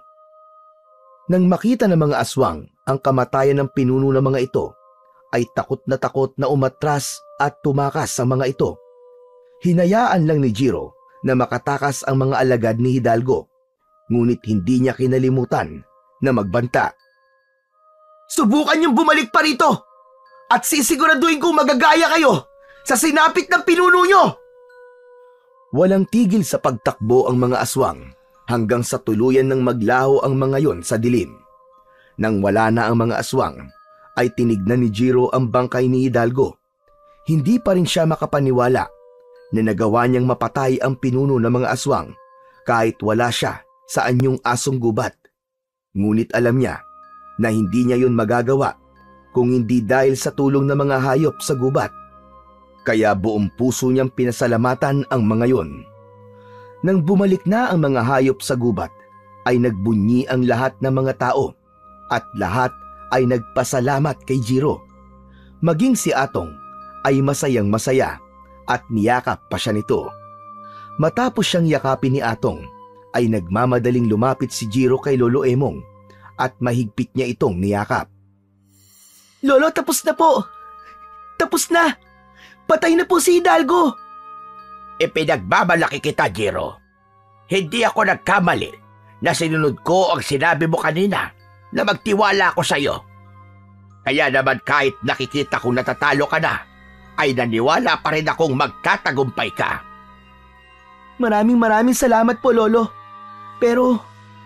Nang makita ng mga aswang ang kamatayan ng pinuno ng mga ito, ay takot na umatras at tumakas sa mga ito. Hinayaan lang ni Jiro na makatakas ang mga alagad ni Hidalgo, ngunit hindi niya kinalimutan na magbanta. Subukan niyong bumalik pa rito at sisiguraduhin kong magagaya kayo sa sinapit ng pinuno niyo! Walang tigil sa pagtakbo ang mga aswang hanggang sa tuluyan ng maglaho ang mga yon sa dilim. Nang wala na ang mga aswang, ay tinignan ni Jiro ang bangkay ni Hidalgo. Hindi pa rin siya makapaniwala na nagawa niyang mapatay ang pinuno ng mga aswang kahit wala siya sa anyong asong gubat. Ngunit alam niya na hindi niya yun magagawa kung hindi dahil sa tulong ng mga hayop sa gubat. Kaya buong puso niyang pinasalamatan ang mga yon. Nang bumalik na ang mga hayop sa gubat, ay nagbunyi ang lahat ng mga tao at lahat ay nagpasalamat kay Jiro. Maging si Atong ay masayang masaya at niyakap pa siya nito. Matapos siyang yakapin ni Atong, ay nagmamadaling lumapit si Jiro kay Lolo Emong at mahigpit niya itong niyakap. Lolo, tapos na po! Tapos na! Patay na po si Hidalgo! Ipinagmamalaki kita, Jiro. Hindi ako nagkamali na sinunod ko ang sinabi mo kanina na magtiwala ako sa iyo. Kaya naman kahit nakikita kong natatalo ka na, ay naniwala pa rin akong magtatagumpay ka. Maraming salamat po, Lolo. Pero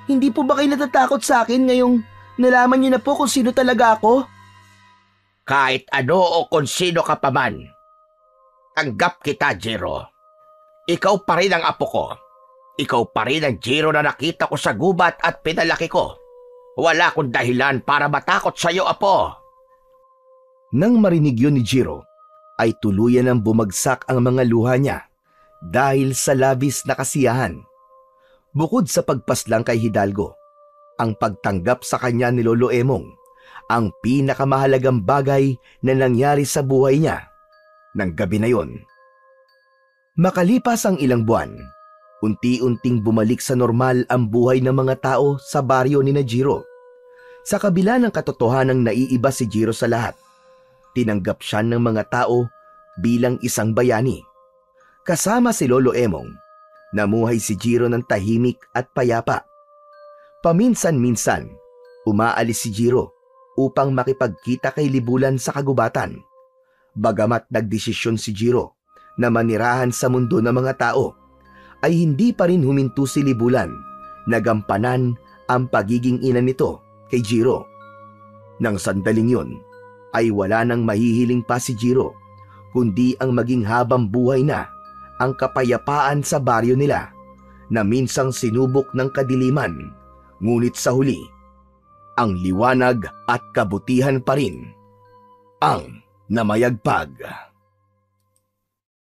hindi po ba kayo natatakot sa akin ngayong nalaman niyo na po kung sino talaga ako? Kahit ano o kung sino ka pa man, tanggap kita, Jiro. Ikaw pa rin ang apo ko. Ikaw pa rin ang Jiro na nakita ko sa gubat at pinalaki ko. Wala akong dahilan para matakot sa iyo, Apo. Nang marinig yun ni Jiro, ay tuluyan ang bumagsak ang mga luha niya dahil sa labis na kasiyahan. Bukod sa pagpaslang kay Hidalgo, ang pagtanggap sa kanya ni Lolo Emong ang pinakamahalagang bagay na nangyari sa buhay niya ng gabi na yon. Makalipas ang ilang buwan, unti-unting bumalik sa normal ang buhay ng mga tao sa baryo ni Jiro. Sa kabila ng katotohanang naiiba si Jiro sa lahat, tinanggap siya ng mga tao bilang isang bayani. Kasama si Lolo Emong, namuhay si Jiro ng tahimik at payapa. Paminsan-minsan, umaalis si Jiro upang makipagkita kay Libulan sa kagubatan. Bagamat nagdesisyon si Jiro na manirahan sa mundo ng mga tao, ay hindi pa rin huminto si Libulan na gampanan ang pagiging ina nito kay Jiro. Nang sandaling yon, ay wala nang mahihiling pa si Jiro, kundi ang maging habang buhay na ang kapayapaan sa baryo nila na minsang sinubok ng kadiliman, ngunit sa huli, ang liwanag at kabutihan pa rin ang namayagpag.